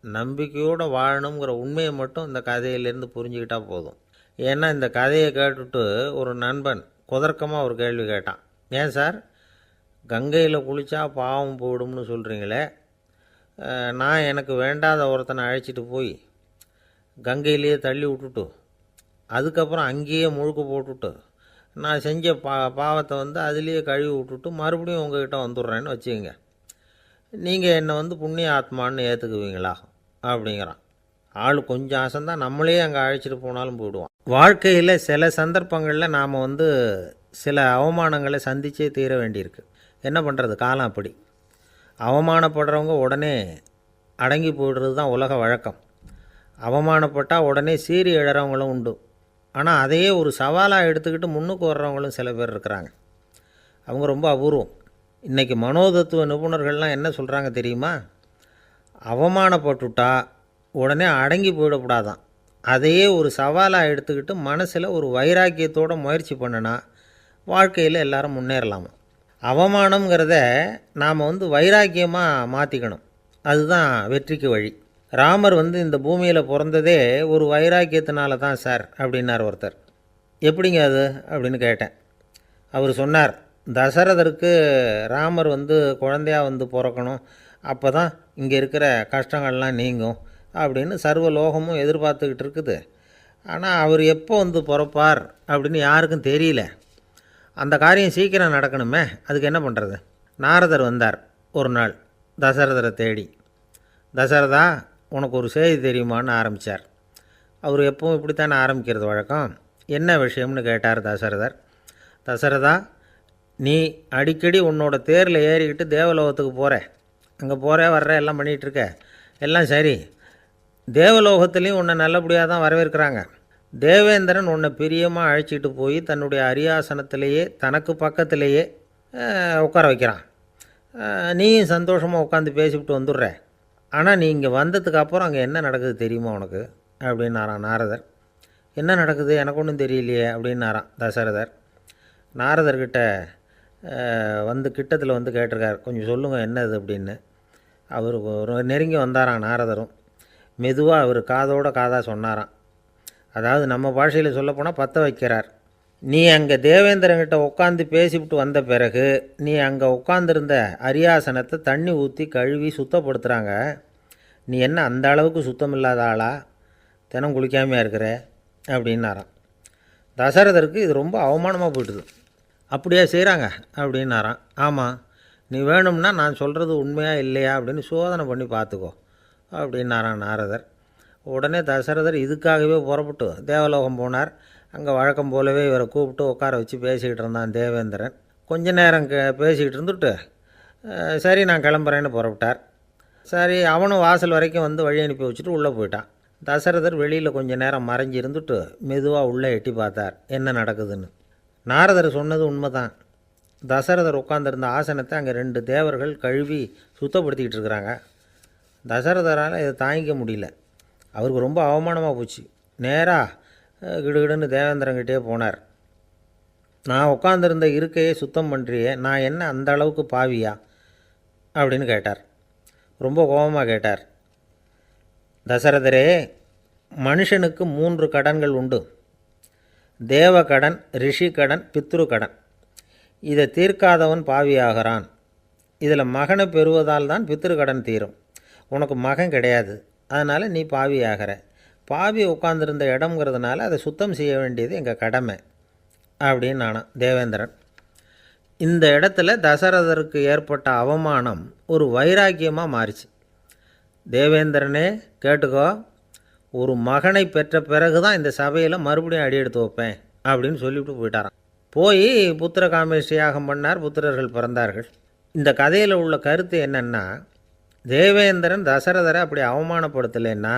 நம்பிக்கையோடு வாழணுங்கிற உண்மையை மட்டும் இந்த கதையிலேருந்து புரிஞ்சுக்கிட்டால் போதும். ஏன்னா இந்த கதையை கேட்டுட்டு ஒரு நண்பன் குதர்க்கமாக ஒரு கேள்வி கேட்டான். ஏன் சார், கங்கையில் குளித்தா பாவம் போயிடும்னு சொல்கிறீங்களே, நான் எனக்கு வேண்டாத ஒருத்தனை அழைச்சிட்டு போய் கங்கையிலேயே தள்ளி விட்டுட்டு அதுக்கப்புறம் அங்கேயே முழுக்க போட்டுட்டு நான் செஞ்ச பாவத்தை வந்து அதுலேயே கழுவி விட்டுட்டு மறுபடியும் உங்ககிட்ட வந்துடுறேன்னு வச்சுக்கோங்க, நீங்கள் என்னை வந்து புண்ணிய ஆத்மான்னு ஏற்றுக்குவீங்களா அப்படிங்கிறான். ஆள் கொஞ்சம் ஆசைந்தான், நம்மளே அங்கே அழைச்சிட்டு போனாலும் போயிடுவான். வாழ்க்கையில் சில சந்தர்ப்பங்களில் நாம் வந்து சில அவமானங்களை சந்தித்தே தீர வேண்டியிருக்கு. என்ன பண்ணுறது, காலம் அப்படி. அவமானப்படுறவங்க உடனே அடங்கி போய்டுறது தான் உலக வழக்கம். அவமானப்பட்டால் உடனே சீறி எழறவங்களும் உண்டு. ஆனால் அதையே ஒரு சவாலாக எடுத்துக்கிட்டு முன்னுக்கு வர்றவங்களும் சில பேர் இருக்கிறாங்க. அவங்க ரொம்ப அபூர்வம். இன்றைக்கி மனோதத்துவ நிபுணர்கள்லாம் என்ன சொல்கிறாங்க தெரியுமா? அவமானப்பட்டுட்டா உடனே அடங்கி போயிடக்கூடாதான். அதையே ஒரு சவாலாக எடுத்துக்கிட்டு மனசில் ஒரு வைராக்கியத்தோடு முயற்சி பண்ணினா வாழ்க்கையில் எல்லாரும் முன்னேறலாமா. அவமானங்கிறத நாம் வைராக்கியமாக மாற்றிக்கணும். அதுதான் வெற்றிக்கு வழி. ராமர் இந்த பூமியில் பிறந்ததே ஒரு வைராக்கியத்தினால தான் சார் அப்படின்னார் ஒருத்தர். எப்படிங்க அது அப்படின்னு கேட்டேன். அவர் சொன்னார், தசரதருக்கு ராமர் குழந்தையாக பிறக்கணும், அப்போ தான் இங்கே இருக்கிற கஷ்டங்கள்லாம் நீங்கும் அப்படின்னு சர்வ லோகமும் எதிர்பார்த்துக்கிட்டு இருக்குது. ஆனால் அவர் எப்போ பிறப்பார் அப்படின்னு யாருக்கும் தெரியல. அந்த காரியம் சீக்கிரம் நடக்கணுமே, அதுக்கு என்ன பண்ணுறது? நாரதர் வந்தார் ஒரு நாள் தசரதரை தேடி. தசரதா, உனக்கு ஒரு செய்தி தெரியுமான்னு ஆரம்பித்தார். அவர் எப்பவும் இப்படித்தானே ஆரம்பிக்கிறது வழக்கம். என்ன விஷயம்னு கேட்டார் தசரதர். தசரதா, நீ அடிக்கடி உன்னோட தேரில் ஏறிக்கிட்டு தேவலோகத்துக்கு போகிற, அங்கே போகிற வர்ற எல்லாம் பண்ணிகிட்ருக்க, எல்லாம் சரி. தேவலோகத்துலேயும் உன்னை நல்லபடியாக தான் வரவேற்கிறாங்க. தேவேந்திரன் உன்னை பிரியமாக அழைச்சிட்டு போய் தன்னுடைய அரியாசனத்திலேயே தனக்கு பக்கத்திலேயே உட்கார வைக்கிறான். நீயும் சந்தோஷமாக உட்காந்து பேசிவிட்டு வந்துடுற. ஆனால் நீ இங்கே வந்ததுக்கு அப்புறம் அங்கே என்ன நடக்குது தெரியுமா உனக்கு அப்படின்னாரான் நாரதர். என்ன நடக்குது எனக்கு ஒன்றும் தெரியலையே அப்படின்னாரான் தசரதர். நாரதர்கிட்ட கிட்டத்தில் கேட்டிருக்கார், கொஞ்சம் சொல்லுங்கள் என்னது அப்படின்னு. அவர் நெருங்கி வந்தாரான் நாரதரும். மெதுவாக அவர் காதோட காதாக சொன்னாராம். அதாவது நம்ம பாஷையில் சொல்லப்போனால் பற்ற வைக்கிறார். நீ அங்கே தேவேந்திரங்கிட்ட உட்காந்து பேசிவிட்டு வந்த பிறகு நீ அங்கே உட்காந்துருந்த அரியாசனத்தை தண்ணி ஊற்றி கழுவி சுத்தப்படுத்துகிறாங்க. நீ என்ன அந்த அளவுக்கு சுத்தம் இல்லாத ஆளா? தினம் குளிக்காமையாக இருக்கிற அப்படின்னாராம். தசரதருக்கு இது ரொம்ப அவமானமாக போயிட்டுது. அப்படியே செய்கிறாங்க அப்படின்னாராம். ஆமாம், நீ வேணும்னா நான் சொல்கிறது உண்மையா இல்லையா அப்படின்னு சோதனை பண்ணி பார்த்துக்கோ அப்படின்னாரான் நாரதர். உடனே தசரதர் இதுக்காகவே புறப்பட்டு தேவலோகம் போனார். அங்கே வழக்கம் போலவே இவரை கூப்பிட்டு உட்கார வச்சு பேசிக்கிட்டு இருந்தான் தேவேந்திரன். கொஞ்ச நேரம் பேசிக்கிட்டு இருந்துட்டு சரி நான் கிளம்புறேன்னு புறப்பட்டார். சரி, அவனும் வாசல் வரைக்கும் வழி அனுப்பி வச்சுட்டு உள்ளே போயிட்டான். தசரதர் வெளியில் கொஞ்சம் நேரம் மறைஞ்சி இருந்துட்டு மெதுவாக உள்ளே எட்டி பார்த்தார் என்ன நடக்குதுன்னு. நாரதர் சொன்னது உண்மைதான். தசரதர் உட்காந்துருந்த ஆசனத்தை அங்கே 2 தேவர்கள் கழுவி சுத்தப்படுத்திக்கிட்டு இருக்கிறாங்க. தசரதரால் இதை தாங்கிக்க முடியல. அவருக்கு ரொம்ப அவமானமாக போச்சு. நேராக கிடுகிடுன்னு தேவேந்திரங்கிட்டே போனார். நான் உட்காந்துருந்த இருக்கையை சுத்தம் பண்ணுறியே, நான் என்ன அந்த அளவுக்கு பாவியா அப்படின்னு கேட்டார். ரொம்ப கோபமாக கேட்டார். தசரதரே, மனுஷனுக்கு 3 கடன்கள் உண்டு. தேவகடன், ரிஷி கடன், பித்ரு கடன். இதை தீர்க்காதவன் பாவியாகிறான். இதில் மகனை பெறுவதால் தான் பித்ரு கடன் தீரும். உனக்கு மகன் கிடையாது, அதனால் நீ பாவியாகிற. பாவி உட்காந்துருந்த இடம்ங்கிறதுனால அதை சுத்தம் செய்ய வேண்டியது எங்கள் கடமை அப்படின்னு நானான் தேவேந்திரன். இந்த இடத்துல தசரதருக்கு ஏற்பட்ட அவமானம் ஒரு வைராக்கியமாக மாறிச்சு. தேவேந்திரனே கேட்டுக்கோ, ஒரு மகனை பெற்ற பிறகு தான் இந்த சபையில் மறுபடியும் அடி எடுத்து வைப்பேன் அப்படின்னு சொல்லிவிட்டு போயிட்டாரான். போய் புத்திர காமேஷ்டி யாகம் பண்ணார். புத்திரர்கள் பிறந்தார்கள். இந்த கதையில் உள்ள கருத்து என்னென்னா, தேவேந்திரன் தசரதரை அப்படி அவமானப்படுத்தலைன்னா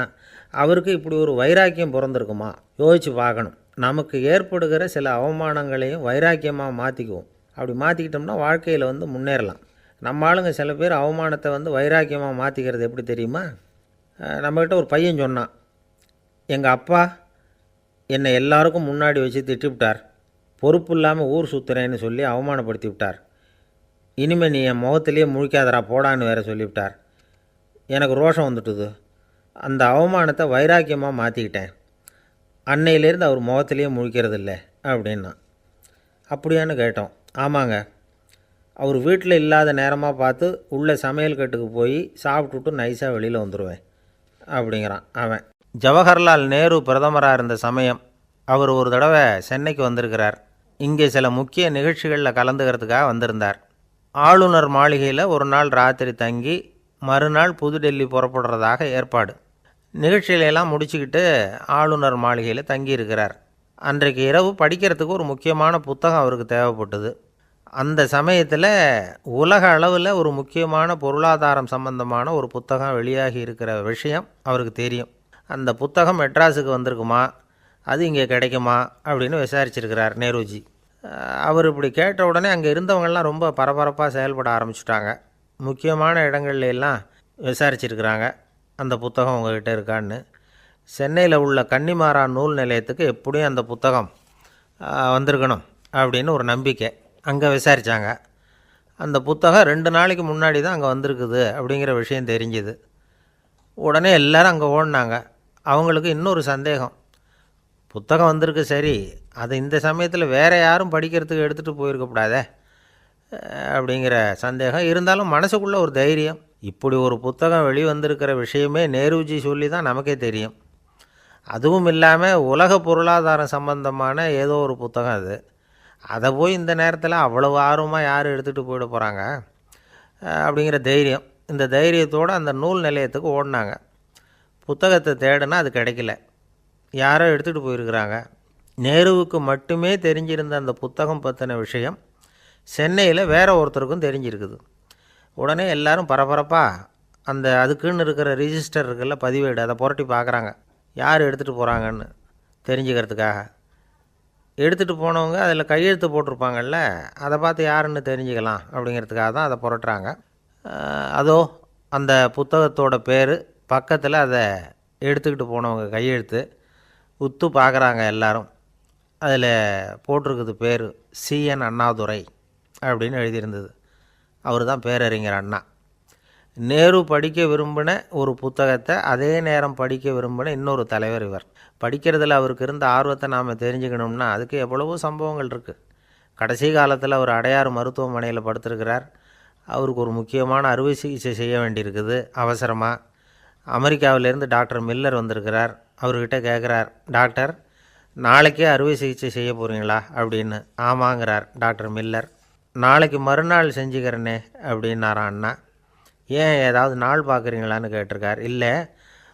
அவருக்கு இப்படி ஒரு வைராக்கியம் பிறந்திருக்குமா? யோசித்து பார்க்கணும். நமக்கு ஏற்படுகிற சில அவமானங்களையும் வைராக்கியமாக மாற்றிக்குவோம். அப்படி மாற்றிக்கிட்டோம்னா வாழ்க்கையில் முன்னேறலாம். நம்ம ஆளுங்க சில பேர் அவமானத்தை வைராக்கியமாக மாற்றிக்கிறது எப்படி தெரியுமா? நம்மக்கிட்ட ஒரு பையன் சொன்னான், எங்கள் அப்பா என்னை எல்லாருக்கும் முன்னாடி வச்சு திட்டிவிட்டார், பொறுப்பு இல்லாமல் ஊர் சுற்றுறேன்னு சொல்லி அவமானப்படுத்தி விட்டார். இனிமேல் நீ என் முகத்திலேயே முழிக்காதரா போடான்னு வேறு சொல்லிவிட்டார். எனக்கு ரோஷம் வந்துட்டுது. அந்த அவமானத்தை வைராக்கியமாக மாற்றிக்கிட்டேன். அன்னையிலேருந்து அவர் முகத்திலேயே முழிக்கிறது இல்லை அப்படின்னா. அப்படியான்னு கேட்டோம். ஆமாங்க, அவர் வீட்டில் இல்லாத நேரமாக பார்த்து உள்ளே சமையல் கட்டுக்கு போய் சாப்பிட்டுட்டு நைஸாக வெளியில் வந்துடுவேன் அப்படிங்கிறான் அவன். ஜவஹர்லால் நேரு பிரதமராக இருந்த சமயம் அவர் ஒரு தடவை சென்னைக்கு வந்திருக்கிறார். இங்கே சில முக்கிய நிகழ்ச்சிகளில் கலந்துக்கிறதுக்காக வந்திருந்தார். ஆளுநர் மாளிகையில் ஒரு நாள் ராத்திரி தங்கி மறுநாள் புதுடெல்லி புறப்படுறதாக ஏற்பாடு. நிகழ்ச்சியிலெல்லாம் முடிச்சுக்கிட்டு ஆளுநர் மாளிகையில் தங்கியிருக்கிறார். அன்றைக்கு இரவு படிக்கிறதுக்கு ஒரு முக்கியமான புத்தகம் அவருக்கு தேவைப்பட்டது. அந்த சமயத்தில் உலக அளவில் ஒரு முக்கியமான பொருளாதாரம் சம்பந்தமான ஒரு புத்தகம் வெளியாகி இருக்கிற விஷயம் அவருக்கு தெரியும். அந்த புத்தகம் மெட்ராஸுக்கு வந்திருக்குமா, அது இங்கே கிடைக்குமா அப்படின்னு விசாரிச்சிருக்கிறார் நேருஜி. அவர் இப்படி கேட்ட உடனே அங்கே இருந்தவங்கெல்லாம் ரொம்ப பரபரப்பாக செயல்பட ஆரம்பிச்சிட்டாங்க. முக்கியமான இடங்கள்ல எல்லாம் விசாரிச்சிருக்கிறாங்க, அந்த புத்தகம் உங்ககிட்ட இருக்கான்னு. சென்னையில் உள்ள கன்னிமாரா நூல் நிலையத்துக்கு எப்படியும் அந்த புத்தகம் வந்திருக்கணும் அப்படின்னு ஒரு நம்பிக்கை. அங்கே விசாரித்தாங்க. அந்த புத்தகம் 2 நாளைக்கு முன்னாடி தான் அங்கே வந்திருக்குது அப்படிங்கிற விஷயம் தெரிஞ்சுது. உடனே எல்லோரும் அங்கே ஓடினாங்க. அவங்களுக்கு இன்னொரு சந்தேகம், புத்தகம் வந்திருக்கு சரி, அது இந்த சமயத்தில் வேறு யாரும் படிக்கிறதுக்கு எடுத்துகிட்டு போயிருக்கக்கூடாதே அப்படிங்கிற சந்தேகம் இருந்தாலும் மனசுக்குள்ளே ஒரு தைரியம். இப்படி ஒரு புத்தகம் வெளிவந்திருக்கிற விஷயமே நேருஜி சொல்லி தான் நமக்கே தெரியும். அதுவும் இல்லாமல் உலக பொருளாதாரம் சம்பந்தமான ஏதோ ஒரு புத்தகம் அது. அதை போய் இந்த நேரத்தில் அவ்வளவு ஆர்வமாக யார் எடுத்துகிட்டு போயிட போகிறாங்க அப்படிங்கிற தைரியம். இந்த தைரியத்தோடு அந்த நூல் நிலையத்துக்கு ஓடினாங்க. புத்தகத்தை தேடினா அது கிடைக்கல, யாரோ எடுத்துகிட்டு போயிருக்கிறாங்க. நேருவுக்கு மட்டுமே தெரிஞ்சிருந்த அந்த புத்தகம் பற்றின விஷயம் சென்னையில் வேறு ஒருத்தருக்கும் தெரிஞ்சிருக்குது. உடனே எல்லோரும் பரபரப்பாக அந்த அதுக்குன்னு இருக்கிற ரிஜிஸ்டர் இருக்குல்ல, பதிவேடு, அதை புரட்டி பார்க்குறாங்க யார் எடுத்துகிட்டு போகிறாங்கன்னு தெரிஞ்சுக்கிறதுக்காக. எடுத்துகிட்டு போனவங்க அதில் கையெழுத்து போட்டிருப்பாங்கல்ல, அதை பார்த்து யாருன்னு தெரிஞ்சுக்கலாம் அப்படிங்கிறதுக்காக தான் அதை புரட்டுறாங்க. அதோ அந்த புத்தகத்தோட பேர் பக்கத்தில் அதை எடுத்துக்கிட்டு போனவங்க கையெழுத்து உத்து பார்க்குறாங்க எல்லாரும். அதில் போட்டிருக்குது பேர் CN அண்ணாதுரை அப்படின்னு எழுதியிருந்தது. அவர் தான் பேரறிஞர் அண்ணா. நேரு படிக்க விரும்பின ஒரு புத்தகத்தை அதே நேரம் படிக்க விரும்பின இன்னொரு தலைவர் இவர். படிக்கிறதுல அவருக்கு இருந்த ஆர்வத்தை நாம் தெரிஞ்சுக்கணும்னா அதுக்கு எவ்வளவோ சம்பவங்கள் இருக்குது. கடைசி காலத்தில் அவர் அடையாறு மருத்துவமனையில் படுத்திருக்கிறார். அவருக்கு ஒரு முக்கியமான அறுவை சிகிச்சை செய்ய வேண்டியிருக்குது அவசரமாக. அமெரிக்காவிலேருந்து டாக்டர் மில்லர் வந்திருக்கிறார். அவர்கிட்ட கேட்குறார், டாக்டர் நாளைக்கே அறுவை சிகிச்சை செய்ய போகிறீங்களா அப்படின்னு. ஆமாங்கிறார் டாக்டர் மில்லர். நாளைக்கு மறுநாள் செஞ்சுக்கிறேனே அப்படின்னாரான் அண்ணா. ஏன் ஏதாவது நாள் பார்க்குறீங்களான்னு கேட்டிருக்கார். இல்லை,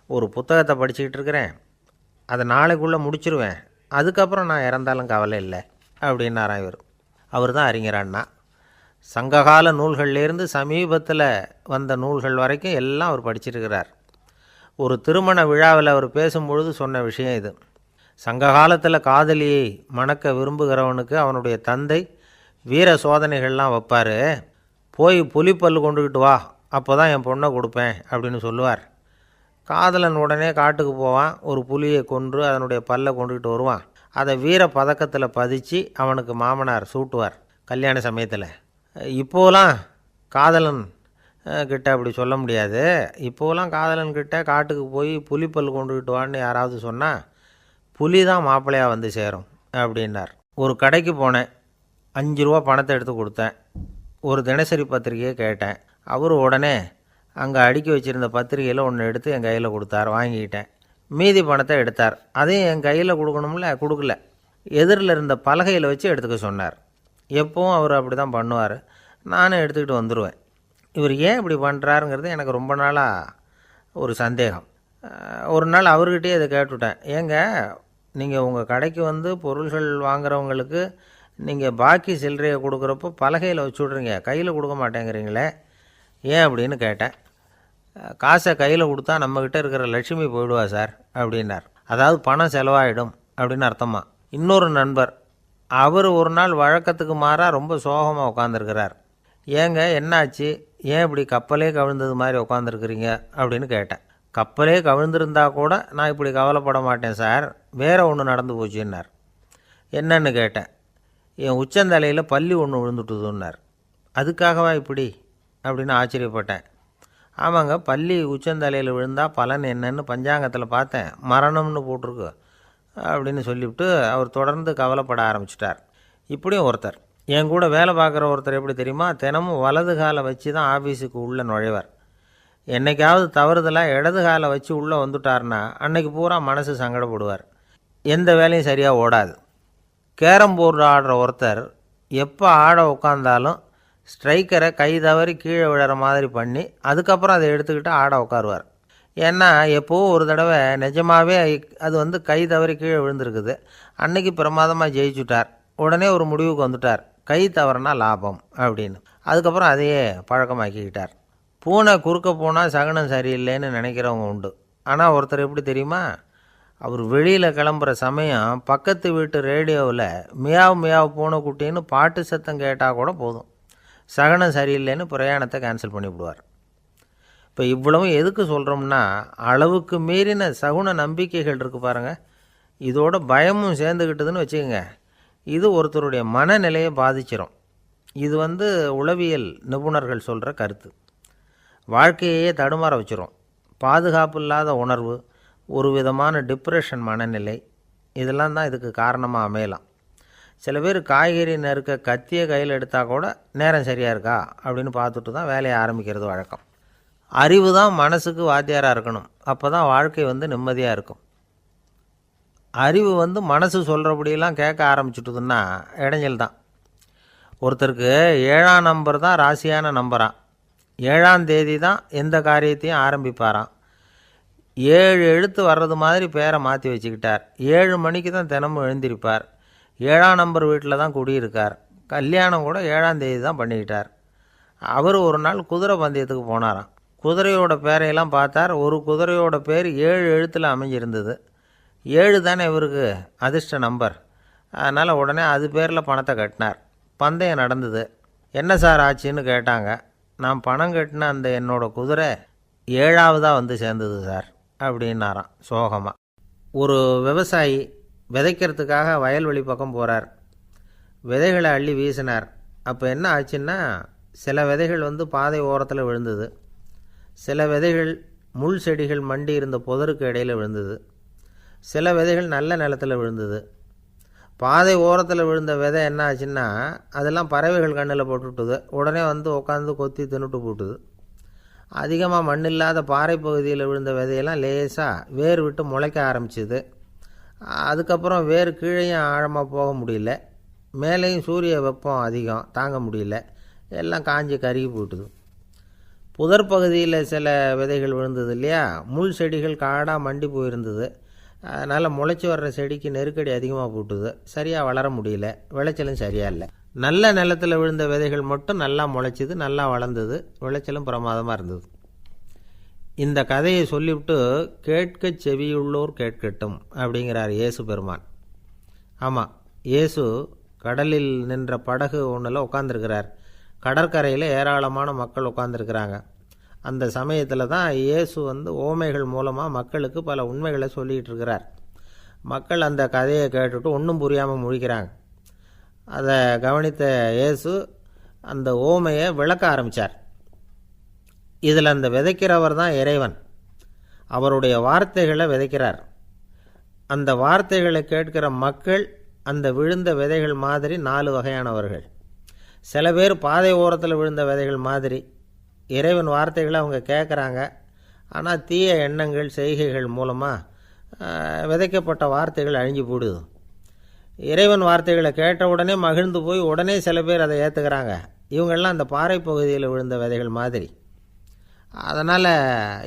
ஒரு புத்தகத்தை படிச்சுக்கிட்டு இருக்கிறேன், அதை நாளைக்குள்ளே முடிச்சிருவேன், அதுக்கப்புறம் நான் இறந்தாலும் கவலை இல்லை அப்படின்னாரான் இவர். அவர் தான் அறிஞர் அண்ணா. சங்ககால நூல்கள்லேருந்து சமீபத்தில் வந்த நூல்கள் வரைக்கும் எல்லாம் அவர் படிச்சிருக்கிறார். ஒரு திருமண விழாவில் அவர் பேசும்பொழுது சொன்ன விஷயம் இது. சங்க காலத்தில் காதலியை மணக்க விரும்புகிறவனுக்கு அவனுடைய தந்தை வீர சோதனைகள்லாம் வைப்பார். போய் புலிப்பல் கொண்டுக்கிட்டு வா, அப்போ தான் என் பொண்ணை கொடுப்பேன் அப்படின்னு சொல்லுவார். காதலன் உடனே காட்டுக்கு போவான், ஒரு புலியை கொன்று அதனுடைய பல்லை கொண்டுக்கிட்டு வருவான். அதை வீர பதக்கத்தில் பதித்து அவனுக்கு மாமனார் சூட்டுவார் கல்யாண சமயத்தில். இப்போலாம் காதலன் கிட்ட அப்படி சொல்ல முடியாது. இப்போலாம் காதலன்கிட்ட காட்டுக்கு போய் புலிப்பல் கொண்டுக்கிட்டு வான்னு யாராவது சொன்னால் புலி தான் மாப்பிள்ளையாக வந்து சேரும் அப்படின்னார். ஒரு கடைக்கு போனேன், 5 ரூபா பணத்தை எடுத்து கொடுத்தேன். ஒரு தினசரி பத்திரிகையை கேட்டேன். அவர் உடனே அங்கே அடுக்கி வச்சுருந்த பத்திரிகையில் ஒன்று எடுத்து என் கையில் கொடுத்தார். வாங்கிக்கிட்டேன். மீதி பணத்தை எடுத்தார். அதையும் என் கையில் கொடுக்கணும்ல, கொடுக்கல. எதிரில் இருந்த பலகையில் வச்சு எடுத்துக்க சொன்னார். எப்பவும் அவர் அப்படி தான் பண்ணுவார். நானும் எடுத்துக்கிட்டு வந்துடுவேன். இவர் ஏன் இப்படி பண்ணுறாருங்கிறது எனக்கு ரொம்ப நாளாக ஒரு சந்தேகம். ஒரு நாள் அவர்கிட்டயே இதை கேட்டுவிட்டேன். ஏங்க, நீங்கள் உங்கள் கடைக்கு வந்து பொருள்கள் வாங்குறவங்களுக்கு நீங்கள் பாக்கி சில்லறையை கொடுக்குறப்போ பலகையில் வச்சு விட்றீங்க, கையில் கொடுக்க மாட்டேங்கிறீங்களே, ஏன் அப்படின்னு கேட்டேன். காசை கையில் கொடுத்தா நம்மக்கிட்ட இருக்கிற லட்சுமி போயிடுவா சார் அப்படின்னார். அதாவது பணம் செலவாயிடும் அப்படின்னு அர்த்தமா. இன்னொரு நண்பர், அவர் ஒரு நாள் வழக்கத்துக்கு மாறாக ரொம்ப சோகமாக உட்காந்துருக்கிறார். ஏங்க என்னாச்சு, ஏன் இப்படி கப்பலே கவிழ்ந்தது மாதிரி உட்காந்துருக்குறீங்க அப்படின்னு கேட்டேன். கப்பலே கவிழ்ந்திருந்தா கூட நான் இப்படி கவலைப்பட மாட்டேன் சார், வேறு ஒன்று நடந்து போச்சுன்னார். என்னன்னு கேட்டேன். என் உச்சந்தலையில் பல்லி ஒன்று விழுந்துட்டுதுன்னார். அதுக்காகவா இப்படி அப்படின்னு ஆச்சரியப்பட்டேன். ஆமாங்க, பல்லி உச்சந்தலையில் விழுந்தால் பலன் என்னன்னு பஞ்சாங்கத்தில் பார்த்தேன், மரணம்னு போட்டிருக்கு அப்படின்னு சொல்லிவிட்டு அவர் தொடர்ந்து கவலைப்பட ஆரம்பிச்சிட்டார். இப்படியும் ஒருத்தர், என் கூட வேலை பார்க்குற ஒருத்தர் எப்படி தெரியுமா, தினமும் வலது காலை வச்சு தான் ஆஃபீஸுக்கு உள்ளே நுழைவார். என்றைக்காவது தவறுதலாக இடது காலை வச்சு உள்ளே வந்துட்டார்னா அன்னைக்கு பூரா மனசு சங்கடப்படுவார், எந்த வேலையும் சரியாக ஓடாது. கேரம் போர்டு ஆடுற ஒருத்தர் எப்போ ஆட உட்காந்தாலும் ஸ்ட்ரைக்கரை கை தவறி கீழே விழுற மாதிரி பண்ணி அதுக்கப்புறம் அதை எடுத்துக்கிட்டு ஆட உட்காருவார். ஏன்னா எப்போவும் ஒரு தடவை நிஜமாகவே அது கை தவறி கீழே விழுந்திருக்குது, அன்னைக்கு பிரமாதமாக ஜெயிச்சுட்டார். உடனே ஒரு முடிவுக்கு வந்துட்டார், கை தவறுனா லாபம் அப்படின்னு. அதுக்கப்புறம் அதையே பழக்கமாக்கிக்கிட்டார். பூனை குறுக்க போனால் சகுனம் சரியில்லைன்னு நினைக்கிறவங்க உண்டு. ஆனால் ஒருத்தர் எப்படி தெரியுமா, அவர் வெளியில் கிளம்புற சமயம் பக்கத்து வீட்டு ரேடியோவில் மியாவ் மியாவ் பூனைக்குட்டின்னு பாட்டு சத்தம் கேட்டால் கூட போதும், சகனம் சரியில்லைன்னு பிரயாணத்தை கேன்சல் பண்ணிவிடுவார். இப்போ இவ்வளவும் எதுக்கு சொல்கிறோம்னா, அளவுக்கு மீறின சகுன நம்பிக்கைகள் இருக்குது பாருங்கள், இதோட பயமும் சேர்ந்துக்கிட்டதுன்னு வச்சுக்கோங்க, இது ஒருத்தருடைய மனநிலையை பாதிச்சிடும். இது உளவியல் நிபுணர்கள் சொல்கிற கருத்து. வாழ்க்கையே தடுமாற வச்சிரும். பாதுகாப்பு இல்லாத உணர்வு, ஒரு விதமான டிப்ரெஷன் மனநிலை, இதெல்லாம் தான் இதுக்கு காரணமாக அமையலாம். சில பேர் காய்கறி நறுக்க கத்தியை கையில் எடுத்தால் கூட நேரம் சரியாக இருக்கா அப்படின்னு பார்த்துட்டு தான் வேலையை ஆரம்பிக்கிறது வழக்கம். அறிவு தான் மனசுக்கு வாத்தியாராக இருக்கணும், அப்போ தான் வாழ்க்கை நிம்மதியாக இருக்கும். அறிவு மனசு சொல்கிறபடியெல்லாம் கேட்க ஆரம்பிச்சுட்டுதுன்னா இடைஞ்சல் தான். ஒருத்தருக்கு 7ஆம் நம்பர் தான் ராசியான நம்பரான், 7ஆம் தேதி தான் எந்த காரியத்தையும் ஆரம்பிப்பாராம். 7 எழுத்து வர்றது மாதிரி பேரை மாற்றி வச்சுக்கிட்டார். 7 மணிக்கு தான் தினமும் எழுந்திருப்பார். 7ஆம் நம்பர் வீட்டில் தான் குடியிருக்கார். கல்யாணம் கூட 7ஆம் தேதி தான் பண்ணிக்கிட்டார். அவர் ஒரு நாள் குதிரை பந்தயத்துக்கு போனாராம். குதிரையோட பேரையெல்லாம் பார்த்தார். ஒரு குதிரையோட பேர் 7 எழுத்தில் அமைஞ்சிருந்தது. 7 தானே இவருக்கு அதிர்ஷ்ட நம்பர். அதனால் உடனே அது பேரில் பணத்தை கட்டினார். பந்தயம் நடந்தது. என்ன சார் ஆச்சுன்னு கேட்டாங்க. நான் பணம் கட்டின அந்த என்னோடய குதிரை 7ஆவதாக சேர்ந்தது சார் அப்படின்னாராம் சோகமாக. ஒரு விவசாயி விதைக்கிறதுக்காக வயல்வெளி பக்கம் போகிறார். விதைகளை அள்ளி வீசினார். அப்போ என்ன ஆச்சுன்னா, சில விதைகள் பாதை ஓரத்தில் விழுந்தது, சில விதைகள் முள் செடிகள் மண்டி இருந்த புதருக்கு இடையில் விழுந்தது, சில விதைகள் நல்ல நிலத்தில் விழுந்தது. பாதை ஓரத்தில் விழுந்த விதை என்ன ஆச்சுன்னா, அதெல்லாம் பறவைகள் கண்ணில் போட்டுவிட்டுது. உடனே உட்காந்து கொத்தி தின்னுட்டு போட்டுது. அதிகமாக மண் இல்லாத பாறை பகுதியில் விழுந்த விதையெல்லாம் லேசாக வேர் விட்டு முளைக்க ஆரம்பிச்சிது. அதுக்கப்புறம் வேர் கீழேயும் ஆழமாக போக முடியல, மேலேயும் சூரிய வெப்பம் அதிகம் தாங்க முடியல, எல்லாம் காஞ்சி கருகி போட்டுது. புதர் பகுதியில் சில விதைகள் விழுந்தது இல்லையா, முள் செடிகள் காடாக மண்டி போயிருந்தது. அதனால் முளைச்சி வர்ற செடிக்கு நெருக்கடி அதிகமாக போட்டுது, சரியாக வளர முடியல, விளைச்சலும் சரியாக இல்லை. நல்ல நிலத்தில் விழுந்த விதைகள் மட்டும் நல்லா முளைச்சிது, நல்லா வளர்ந்தது, விளைச்சலும் பிரமாதமாக இருந்தது. இந்த கதையை சொல்லிவிட்டு கேட்க செவியுள்ளோர் கேட்கட்டும் அப்படிங்கிறார் இயேசு பெருமான். ஆமாம், இயேசு கடலில் நின்ற படகு ஒன்றில் உட்காந்துருக்கிறார். கடற்கரையில் ஏராளமான மக்கள் உட்காந்துருக்கிறாங்க. அந்த சமயத்தில் தான் இயேசு ஓமைகள் மூலமாக மக்களுக்கு பல உண்மைகளை சொல்லிகிட்டு இருக்கிறார். மக்கள் அந்த கதையை கேட்டுட்டு ஒன்றும் புரியாமல் முழிக்கிறாங்க. அதை கவனித்த இயேசு அந்த ஓமையை விளக்க ஆரம்பித்தார். இதில் அந்த விதைக்கிறவர் தான் இறைவன். அவருடைய வார்த்தைகளை விதைக்கிறார். அந்த வார்த்தைகளை கேட்கிற மக்கள் அந்த விழுந்த விதைகள் மாதிரி 4 வகையானவர்கள். சில பேர் பாதை ஓரத்தில் விழுந்த விதைகள் மாதிரி இறைவன் வார்த்தைகளை அவங்க கேட்குறாங்க. ஆனால் தீய எண்ணங்கள் செய்கைகள் மூலமாக விதைக்கப்பட்ட வார்த்தைகள் அழிஞ்சு போடுது. இறைவன் வார்த்தைகளை கேட்ட உடனே மகிழ்ந்து போய் உடனே சில பேர் அதை ஏற்றுக்கிறாங்க. இவங்கெல்லாம் அந்த பாறை பகுதியில் விழுந்த விதைகள் மாதிரி. அதனால்